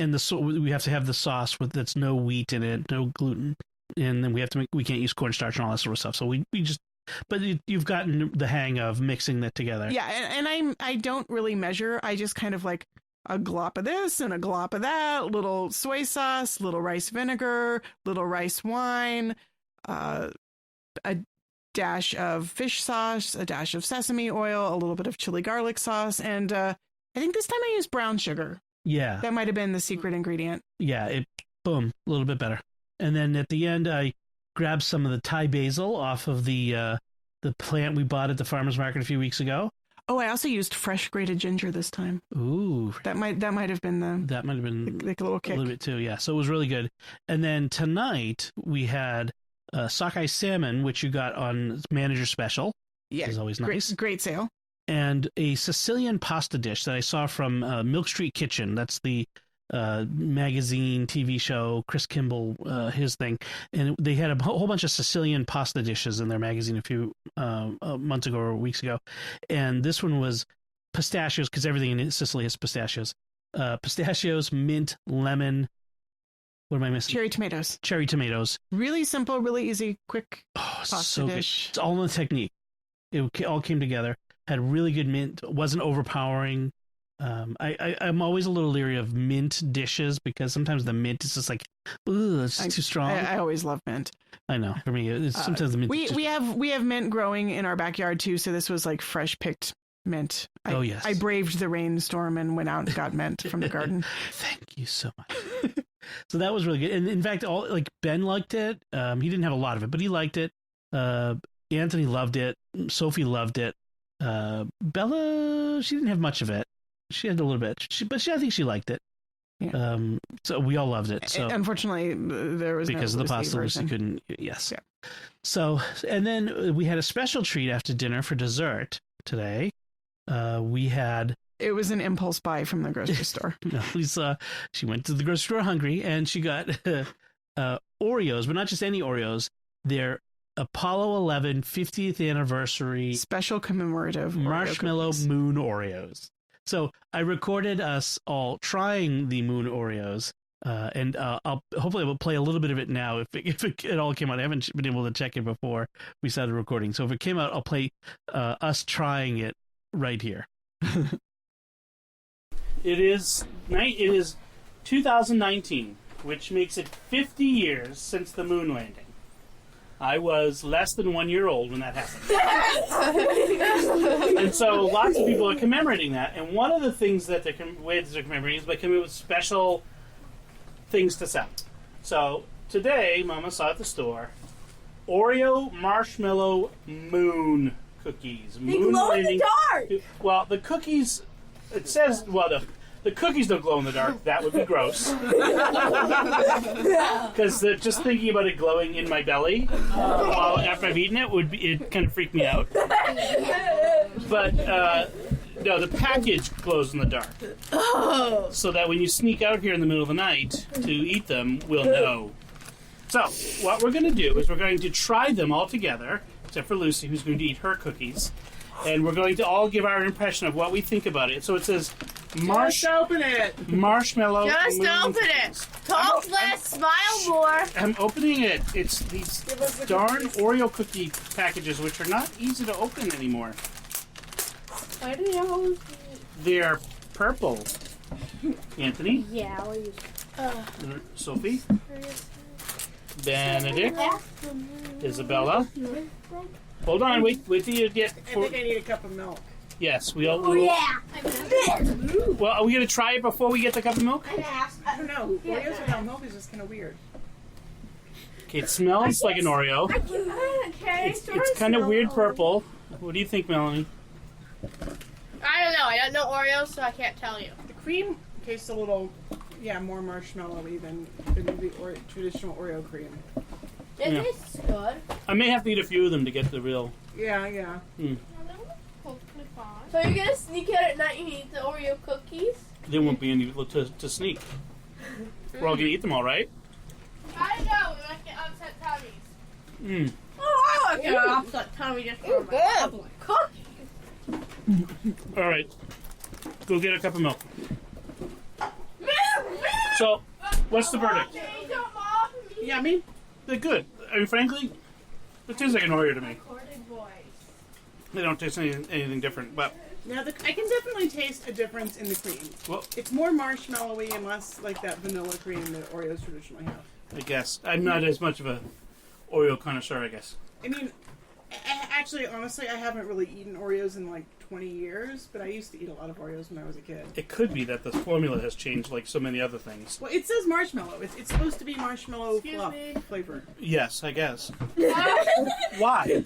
we have to have the sauce that's no wheat in it, no gluten, and then we can't use cornstarch and all that sort of stuff. So we just. But you've gotten the hang of mixing that together. Yeah, and I don't really measure. I just kind of like a glop of this and a glop of that, little soy sauce, little rice vinegar, little rice wine, a dash of fish sauce, a dash of sesame oil, a little bit of chili garlic sauce, and I think this time I used brown sugar. Yeah. That might have been the secret ingredient. Yeah, boom, a little bit better. And then at the end, I grabbed some of the Thai basil off of the plant we bought at the farmer's market a few weeks ago. Oh, I also used fresh grated ginger this time. Ooh. That might have been the little kick. A little bit too, yeah. So it was really good. And then tonight we had sockeye salmon, which you got on Manager Special. Yeah, which is always nice. Great sale. And a Sicilian pasta dish that I saw from Milk Street Kitchen. That's the magazine, TV show, Chris Kimball, his thing. And they had a whole bunch of Sicilian pasta dishes in their magazine a few months ago or weeks ago. And this one was pistachios, because everything in Sicily has pistachios. Pistachios, mint, lemon. What am I missing? Cherry tomatoes. Really simple, really easy, quick pasta dish. Good. It's all in the technique. It all came together. Had really good mint. Wasn't overpowering. I'm always a little leery of mint dishes because sometimes the mint is just like, ooh, it's too strong. I always love mint. I know. For me, it's sometimes the mint. We have mint growing in our backyard too, so this was like fresh picked mint. Yes. I braved the rainstorm and went out and got mint from the garden. Thank you so much. So that was really good. And in fact, Ben liked it. He didn't have a lot of it, but he liked it. Anthony loved it. Sophie loved it. Bella, she didn't have much of it. She had a little bit, I think she liked it. Yeah. So we all loved it. So unfortunately, there was because no of the pasta, version. Lucy couldn't. Yes. Yeah. So, and then we had a special treat after dinner for dessert today. We had. It was an impulse buy from the grocery store. No, Lisa, she went to the grocery store hungry, and she got Oreos, but not just any Oreos. They're Apollo 11 50th anniversary special commemorative Marshmallow Moon Oreos. So I recorded us all trying the Moon Oreos, and I'll play a little bit of it now if it all came out. I haven't been able to check it before we started recording. So if it came out, I'll play us trying it right here. It is 2019, which makes it 50 years since the moon landing. I was less than 1 year old when that happened. And so lots of people are commemorating that. And one of the things that they're commemorating is by coming up with special things to sell. So today, Mama saw at the store, Oreo Marshmallow Moon cookies. They glow in the dark! Well, the cookies, it says, the cookies don't glow in the dark. That would be gross. Because just thinking about it glowing in my belly after I've eaten it kind of freak me out. But no, the package glows in the dark. Oh. So that when you sneak out here in the middle of the night to eat them, we'll know. So what we're going to do is we're going to try them all together, except for Lucy, who's going to eat her cookies. And we're going to all give our impression of what we think about it. So it says Just open it. Marshmallow. Just moon open it. cookies. Talk less, smile more. I'm opening it. It's these darn Oreo cookie packages, which are not easy to open anymore. Why do you always... They're purple. Anthony, Yeah, I'll use Sophie, Benedict, Isabella. Hold on, wait till you get. I think I need a cup of milk. Yes, we all. Oh, yeah. Well, are we gonna try it before we get the cup of milk? I don't know. Oreos without milk is just kind of weird. Okay, it smells like an Oreo. It's kind of weird purple. What do you think, Melanie? I don't know. I don't know Oreos, so I can't tell you. The cream tastes a little, more marshmallowy than the traditional Oreo cream. It Yeah. tastes good. I may have to eat a few of them to get the real. Yeah. So you're gonna sneak out at night and eat the Oreo cookies? There won't be any to sneak. We're all gonna eat them, all right? I don't know. We might get upset tummies. Mm. Oh, I like an upset tummy just for my cookies. All right. Go get a cup of milk. So, what's the verdict? Yummy. They're good. I mean, frankly, it tastes like an Oreo to me. They don't taste anything different, but Now, I can definitely taste a difference in the cream. well, It's more marshmallowy and less like that vanilla cream that Oreos traditionally have. I guess I'm not as much of a Oreo connoisseur. I guess. I mean, actually, honestly, I haven't really eaten Oreos in like 20 years, but I used to eat a lot of Oreos when I was a kid. It could be that the formula has changed, like so many other things. Well, it says marshmallow. It's supposed to be marshmallow Excuse fluff me. flavored. Yes, I guess. Why?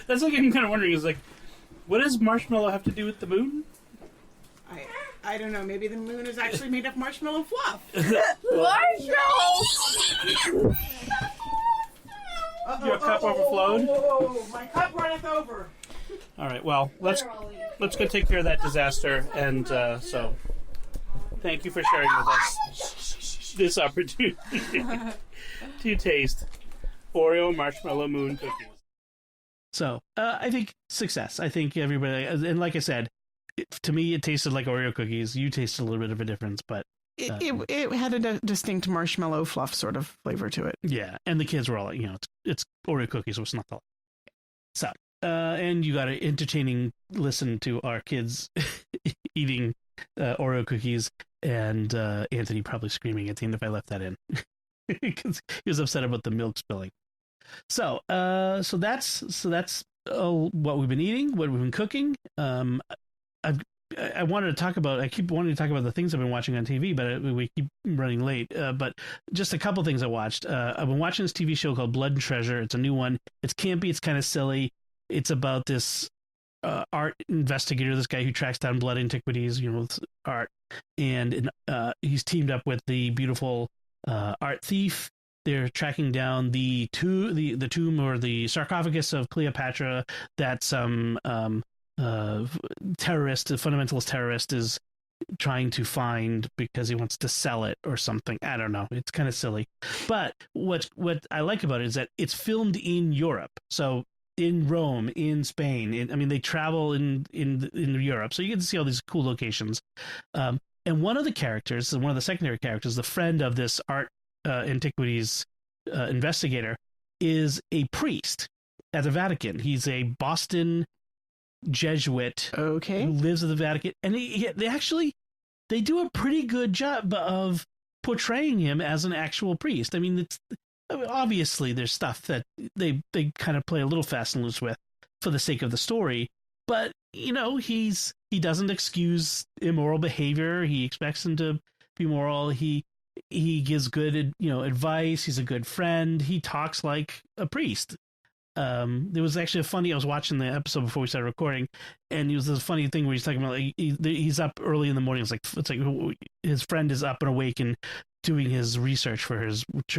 That's like I'm kind of wondering. Is like, what does marshmallow have to do with the moon? I don't know. Maybe the moon is actually made of marshmallow fluff. Marshmallow! Your cup overflowed? Whoa, my cup runneth over. All right. Well, let's go take care of that disaster. And so, thank you for sharing with us this opportunity to taste Oreo marshmallow moon cookies. So, I think success. I think everybody, and like I said, to me, it tasted like Oreo cookies. You tasted a little bit of a difference, but It had a distinct marshmallow fluff sort of flavor to it. yeah. And the kids were all like, it's Oreo cookies, so it's not the. So, and you got an entertaining listen to our kids eating Oreo cookies, and Anthony probably screaming at the end if I left that in because he was upset about the milk spilling. So that's what we've been eating, what we've been cooking. I wanted to talk about. I keep wanting to talk about the things I've been watching on TV, but we keep running late. But just a couple things I watched. I've been watching this TV show called Blood and Treasure. It's a new one. It's campy. It's kind of silly. It's about this art investigator, this guy who tracks down blood antiquities, with art, and he's teamed up with the beautiful art thief. They're tracking down the tomb or the sarcophagus of Cleopatra that some terrorist, a fundamentalist terrorist, is trying to find because he wants to sell it or something. I don't know. It's kind of silly. But what I like about it is that it's filmed in Europe. So in Rome, in Spain. They travel in Europe. So you get to see all these cool locations. And one of the characters, one of the secondary characters, the friend of this art antiquities investigator, is a priest at the Vatican. He's a Boston Jesuit who lives at the Vatican, and they do a pretty good job of portraying him as an actual priest. Obviously there's stuff that they kind of play a little fast and loose with for the sake of the story, but he doesn't excuse immoral behavior. He expects him to be moral. He gives good advice. He's a good friend. He talks like a priest. There was actually I was watching the episode before we started recording, and it was this funny thing where he's talking about he's up early in the morning. It's like his friend is up and awake and doing his research for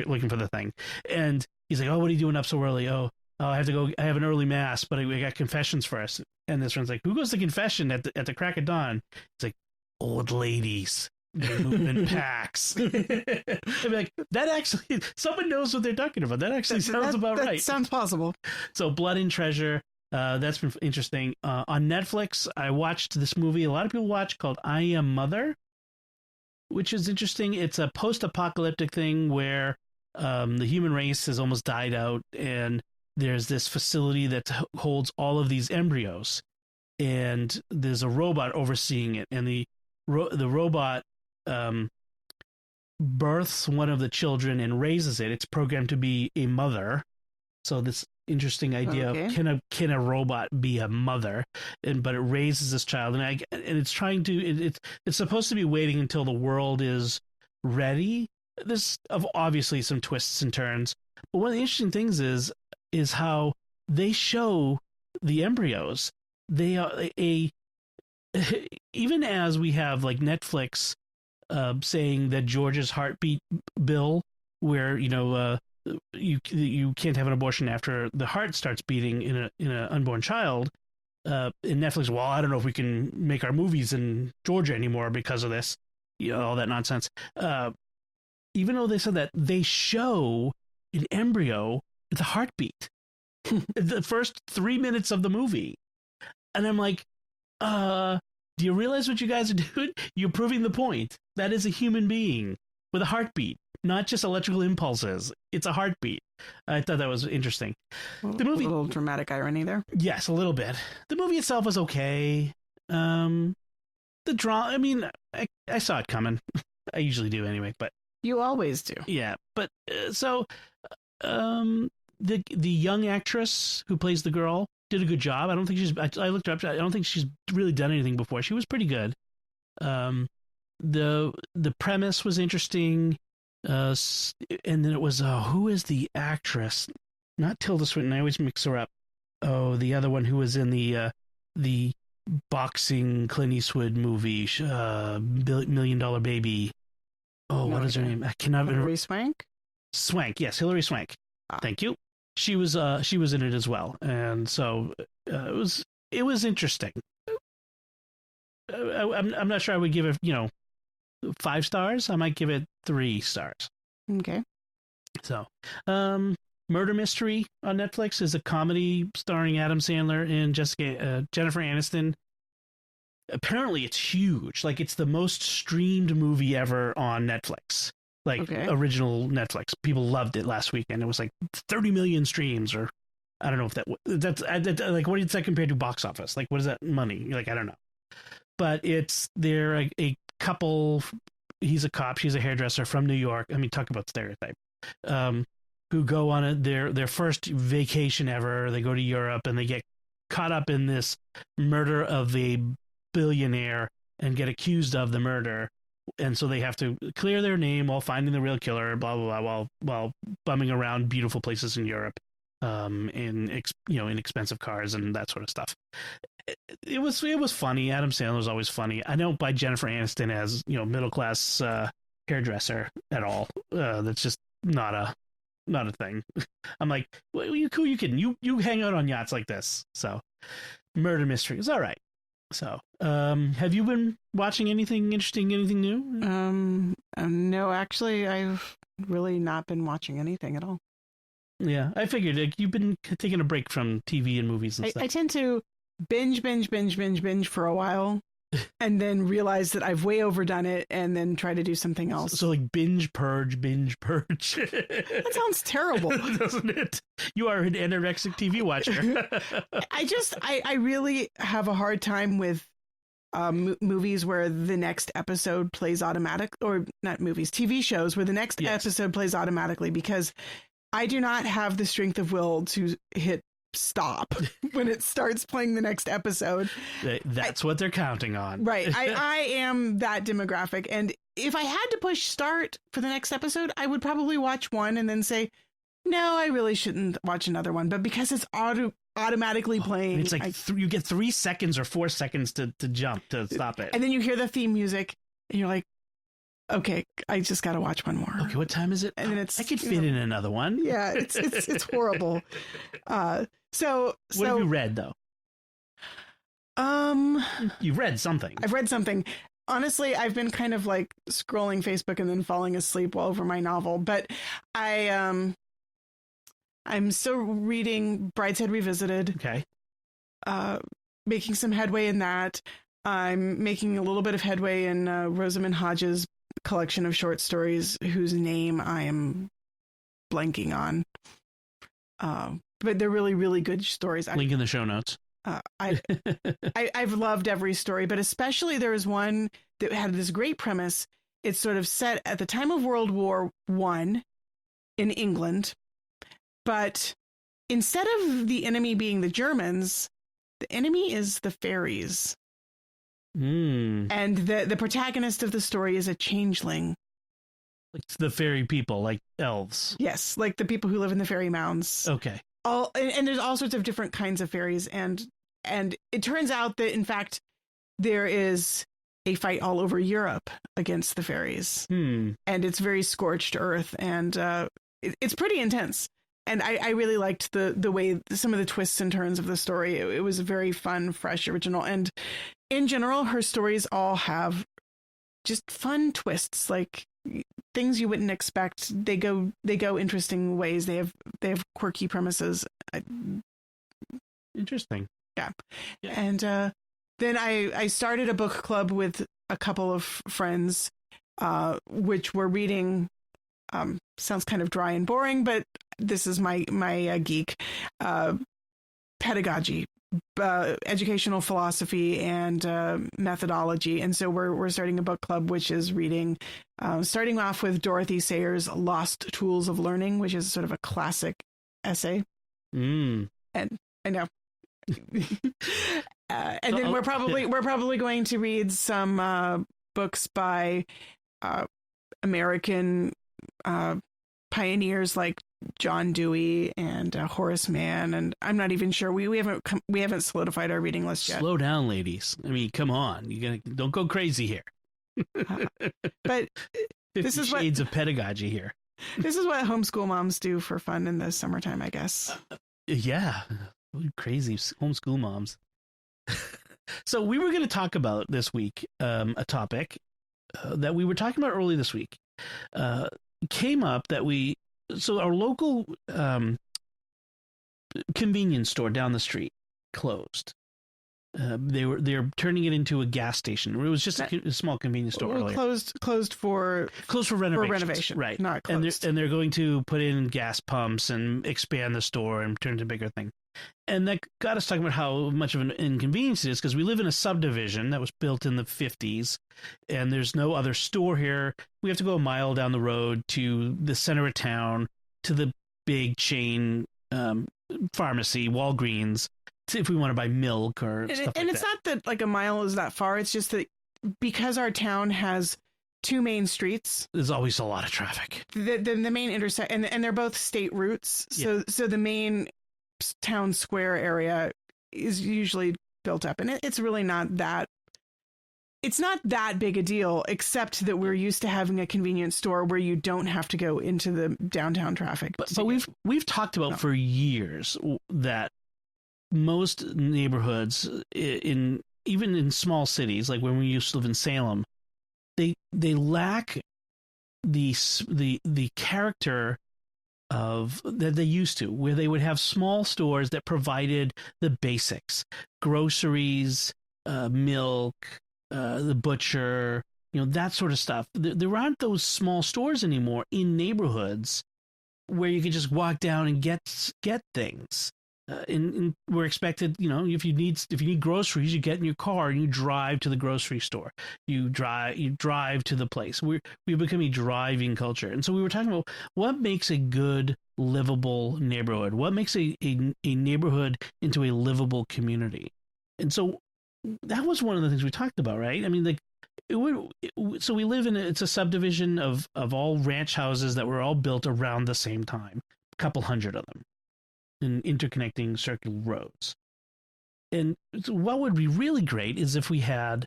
looking for the thing, and he's like, "Oh, what are you doing up so early? Oh, I have to go. I have an early mass, but I got confessions first." And this friend's like, "Who goes to confession at the crack of dawn?" It's like, "Old ladies. They move in packs." I'd be like, that actually, someone knows what they're talking about. That actually sounds about right. Sounds possible. So Blood and Treasure, That's been interesting. On Netflix, I watched this movie a lot of people watch called I Am Mother, which is interesting. It's a post-apocalyptic thing where the human race has almost died out, and there's this facility that holds all of these embryos, and there's a robot overseeing it, and the robot births one of the children and raises it. It's programmed to be a mother. So this interesting idea of can a robot be a mother, but it raises this child, and it's trying to it's supposed to be waiting until the world is ready. There's obviously some twists and turns, but one of the interesting things is how they show the embryos. They are even as we have like Netflix saying that George's heartbeat bill, where you can't have an abortion after the heart starts beating in an unborn child. In Netflix, well, I don't know if we can make our movies in Georgia anymore because of this, all that nonsense. Even though they said that, they show an embryo with a heartbeat the first 3 minutes of the movie, and I'm like, do you realize what you guys are doing? You're proving the point. That is a human being with a heartbeat, not just electrical impulses. It's a heartbeat. I thought that was interesting. The movie, a little dramatic irony there. Yes, a little bit. The movie itself was okay. The drama, I mean, I saw it coming. I usually do anyway, but you always do. Yeah, but the young actress who plays the girl did a good job. I don't think I looked her up. I don't think she's really done anything before. She was pretty good. The premise was interesting. And then it was who is the actress? Not Tilda Swinton. I always mix her up. Oh, the other one who was in the boxing Clint Eastwood movie, $1 Million Baby. Oh, what is her name? I cannot remember. Hilary Swank. Swank, yes, Hilary Swank. Thank you. She was in it as well, and so it was interesting. I'm not sure I would give it 5 stars. I might give it 3 stars. Okay. So, Murder Mystery on Netflix is a comedy starring Adam Sandler and Jennifer Aniston. Apparently, it's huge. Like, it's the most streamed movie ever on Netflix. Like, original Netflix. People loved it last weekend. It was like 30 million streams, or I don't know if that's like, what is that compared to box office? Like, what is that money? Like, I don't know. But they're a couple. He's a cop. She's a hairdresser from New York. I mean, talk about stereotype. Who go on their first vacation ever. They go to Europe and they get caught up in this murder of a billionaire and get accused of the murder. And so they have to clear their name while finding the real killer, blah, blah, blah, while bumming around beautiful places in Europe, in inexpensive cars and that sort of stuff. It was funny. Adam Sandler's always funny. I don't buy Jennifer Aniston as, middle class hairdresser at all. That's just not a thing. I'm like, who are you kidding? You hang out on yachts like this. So, Murder Mystery is all right. So, have you been watching anything interesting, anything new? No, actually, I've really not been watching anything at all. Yeah, I figured you've been taking a break from TV and movies and stuff. I tend to binge for a while and then realize that I've way overdone it and then try to do something else. So like binge purge. That sounds terrible. Doesn't it? You are an anorexic TV watcher. I really have a hard time with movies where the next episode plays automatic, or not movies, TV shows where the next episode plays automatically, because I do not have the strength of will to hit stop when it starts playing the next episode. That's what they're counting on. Right. I am that demographic. And if I had to push start for the next episode, I would probably watch one and then say, no, I really shouldn't watch another one. But because it's automatically playing. It's like you get 3 seconds or 4 seconds to jump to stop it. And then you hear the theme music and you're like, okay, I just got to watch one more. Okay, what time is it? And then I could fit in another one. Yeah, it's horrible. So what have you read though? You've read something. I've read something. Honestly, I've been kind of like scrolling Facebook and then falling asleep over my novel, but I'm still reading Brideshead Revisited. Okay. making some headway in that. I'm making a little bit of headway in Rosamund Hodges' collection of short stories, whose name I am blanking on. But they're really, really good stories. Link in the show notes. I've loved every story, but especially there was one that had this great premise. It's sort of set at the time of World War I in England, but instead of the enemy being the Germans, the enemy is the fairies. And the protagonist of the story is a changeling. Like the fairy people, like elves. Yes, like the people who live in the fairy mounds. Okay. And there's all sorts of different kinds of fairies, and it turns out that in fact there is a fight all over Europe against the fairies, and it's very scorched earth, and it's pretty intense. And I really liked the way some of the twists and turns of the story. It was very fun, fresh, original, and in general, her stories all have just fun twists, like things you wouldn't expect. They go interesting ways. They have quirky premises. Interesting. Yeah. And then I started a book club with a couple of friends, which were reading. Sounds kind of dry and boring, but this is my geek. Pedagogy, educational philosophy, and methodology. And so we're starting a book club, which is reading, starting off with Dorothy Sayers' Lost Tools of Learning, which is sort of a classic essay. And I know. And then we're probably going to read some books by American pioneers like John Dewey and Horace Mann, and I'm not even sure we haven't solidified our reading list yet. Slow down, ladies. I mean, come on, don't go crazy here. But this is shades of pedagogy here. This is what homeschool moms do for fun in the summertime, I guess. Yeah, crazy homeschool moms. So we were going to talk about this week a topic that we were talking about early this week. Came up that our local convenience store down the street closed. They're turning it into a gas station. It was just a small convenience store earlier. Closed for renovation, right? Not closed. And they're going to put in gas pumps and expand the store and turn it into a bigger thing. And that got us talking about how much of an inconvenience it is, because we live in a subdivision that was built in the 50s, and there's no other store here. We have to go a mile down the road to the center of town, to the big chain pharmacy, Walgreens, if we want to buy milk or stuff like that. And it's not that like a mile is that far. It's just that because our town has two main streets, there's always a lot of traffic. The main intersect, and they're both state routes. So the main town square area is usually built up, and it's really not that. It's not that big a deal, except that we're used to having a convenience store where you don't have to go into the downtown traffic. But we've talked about for years that most neighborhoods even in small cities, like when we used to live in Salem, they lack the character of that they used to, where they would have small stores that provided the basics, groceries, milk, the butcher, that sort of stuff. There aren't those small stores anymore in neighborhoods where you could just walk down and get things. And we're expected, if you need groceries, you get in your car and you drive to the grocery store. You drive to the place. We've become a driving culture. And so we were talking about what makes a good, livable neighborhood. What makes a neighborhood into a livable community. And so that was one of the things we talked about, right? I mean, so we live it's a subdivision of all ranch houses that were all built around the same time, a couple hundred of them, in interconnecting circular roads. And so what would be really great is if we had,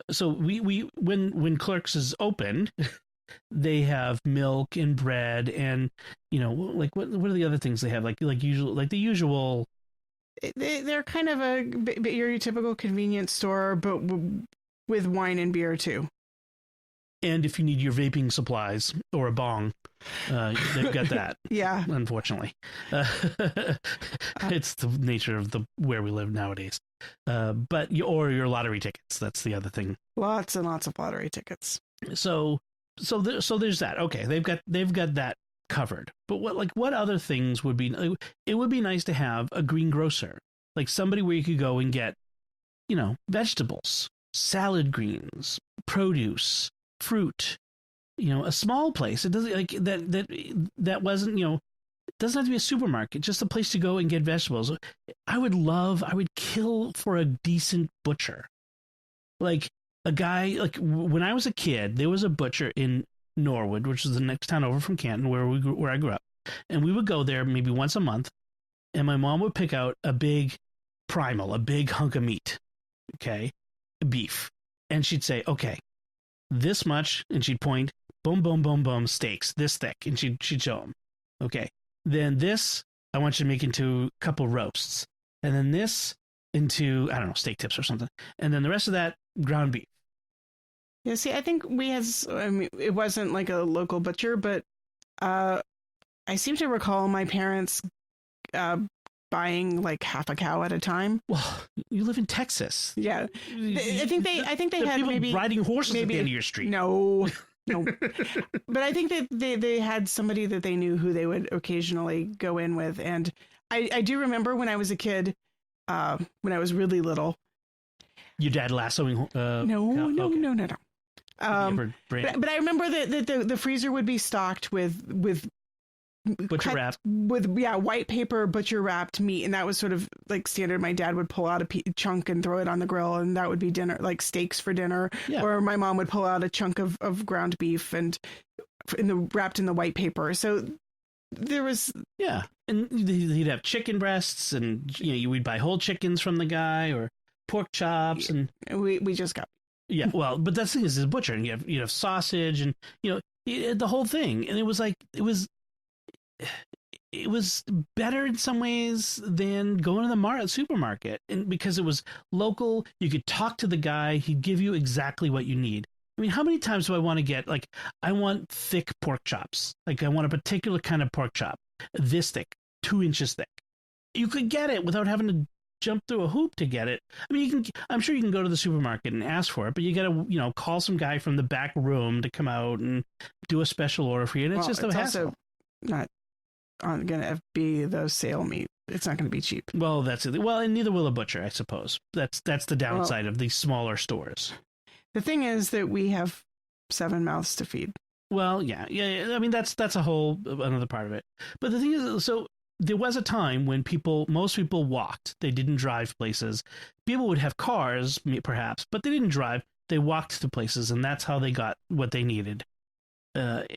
so we when Clerks is open, they have milk and bread and like what are the other things they have, like the usual. They're kind of your typical convenience store, but with wine and beer too. And if you need your vaping supplies or a bong. They've got that. Yeah. Unfortunately, it's the nature of where we live nowadays. Or your lottery tickets. That's the other thing. Lots and lots of lottery tickets. So there's that. Okay, they've got that covered. But what other things would be? It would be nice to have a greengrocer, like somebody where you could go and get, vegetables, salad greens, produce, fruit. A small place. It doesn't like that wasn't, it doesn't have to be a supermarket, just a place to go and get vegetables. I would kill for a decent butcher. Like a guy, like when I was a kid, there was a butcher in Norwood, which is the next town over from Canton, where I grew up. And we would go there maybe once a month, and my mom would pick out a big primal, a big hunk of meat, okay, beef. And she'd say, okay, this much, and she'd point, boom, boom, boom, boom, steaks, this thick, and she'd show them. Okay, then this, I want you to make into a couple roasts, and then this into, I don't know, steak tips or something, and then the rest of that, ground beef. Yeah, see, I think it wasn't like a local butcher, but I seem to recall my parents buying like half a cow at a time. Well, you live in Texas. Yeah, I think they had people maybe riding horses at the end of your street. No. But I think that they had somebody that they knew who they would occasionally go in with, and I do remember when I was a kid, when I was really little. Your dad lassoing? No. But I remember that the freezer would be stocked with butcher wrap, with white paper butcher wrapped meat, and that was sort of like standard. My dad would pull out a chunk and throw it on the grill, and that would be dinner, like steaks for dinner. Yeah. Or my mom would pull out a chunk of ground beef and wrapped in the white paper. So there was and he'd have chicken breasts, and we'd buy whole chickens from the guy or pork chops, and we just got. Yeah, well, but that's the thing is, it's a butcher, and you have sausage, and the whole thing, and it was better in some ways than going to the supermarket, and because it was local, you could talk to the guy, he'd give you exactly what you need. I mean, how many times do I want to get, like, I want thick pork chops, like I want a particular kind of pork chop, this thick, 2 inches thick. You could get it without having to jump through a hoop to get it. I mean, I'm sure you can go to the supermarket and ask for it, but you got to, call some guy from the back room to come out and do a special order for you. And it's just a hassle. Also not going to be the sale meat. It's not going to be cheap. Well, that's it. Well, and neither will a butcher, I suppose. That's the downside of these smaller stores. The thing is that we have 7 mouths to feed. Well, yeah. I mean, that's a whole another part of it. But the thing is, so there was a time when most people walked. They didn't drive places. People would have cars, perhaps, but they didn't drive. They walked to places, and that's how they got what they needed. And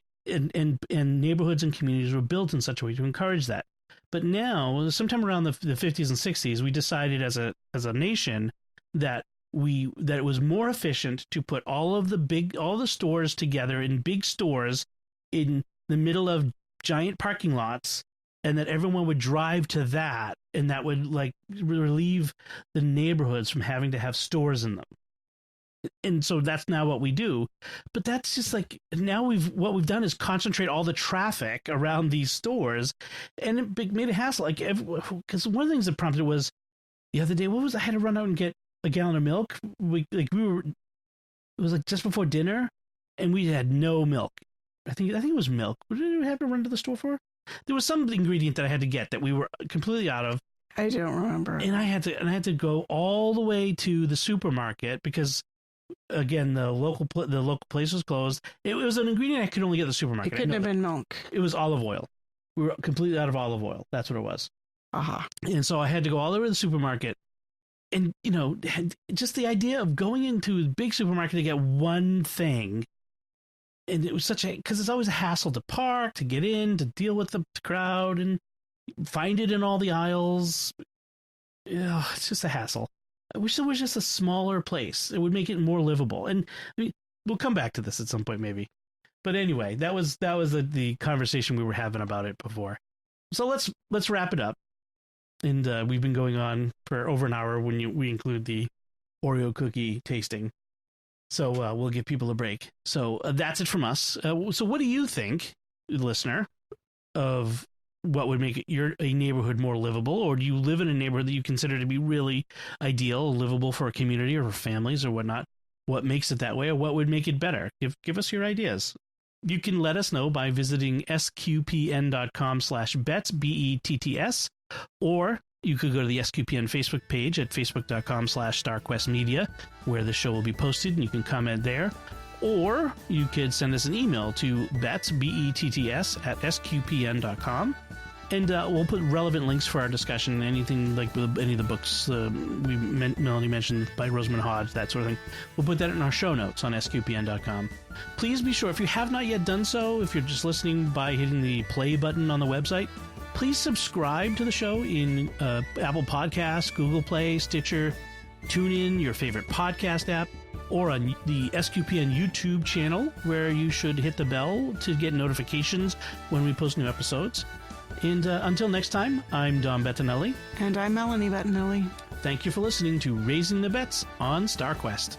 neighborhoods and communities were built in such a way to encourage that. But now, sometime around the 50s and 60s, we decided as a nation that it was more efficient to put all the stores together in big stores in the middle of giant parking lots, and that everyone would drive to that, and that would like relieve the neighborhoods from having to have stores in them. And so that's now what we do. But that's just like, now what we've done is concentrate all the traffic around these stores, and it made a hassle. Like, because one of the things that prompted it was the other day, I had to run out and get a gallon of milk. It was like just before dinner, and we had no milk. I think it was milk. What did we have to run to the store for? There was some ingredient that I had to get that we were completely out of. I don't remember. And I had to go all the way to the supermarket because, again, the local place was closed. It was an ingredient I could only get at the supermarket. It couldn't have been milk. It was olive oil. We were completely out of olive oil. That's what it was. Uh-huh. And so I had to go all the way to the supermarket. And, just the idea of going into a big supermarket to get one thing. And it was because it's always a hassle to park, to get in, to deal with the crowd, and find it in all the aisles. It's just a hassle. I wish there was just a smaller place. It would make it more livable. And we'll come back to this at some point, maybe. But anyway, that was the conversation we were having about it before. So let's wrap it up. And we've been going on for over an hour when we include the Oreo cookie tasting. So we'll give people a break. So that's it from us. So what do you think? listener, of what would make a neighborhood more livable, or do you live in a neighborhood that you consider to be really ideal, livable for a community or for families or whatnot? What makes it that way, or what would make it better? Give us your ideas. You can let us know by visiting sqpn.com/bets, BETTS, or you could go to the SQPN Facebook page at facebook.com/StarQuestMedia, where the show will be posted, and you can comment there. Or you could send us an email to bets, BETTS, at sqpn.com. And we'll put relevant links for our discussion, anything like any of the books Melanie mentioned by Rosamund Hodge, that sort of thing. We'll put that in our show notes on sqpn.com. Please be sure, if you have not yet done so, if you're just listening by hitting the play button on the website, please subscribe to the show in Apple Podcasts, Google Play, Stitcher, TuneIn, your favorite podcast app, or on the SQPN YouTube channel, where you should hit the bell to get notifications when we post new episodes. And until next time, I'm Don Bettinelli. And I'm Melanie Bettinelli. Thank you for listening to Raising the Bets on StarQuest.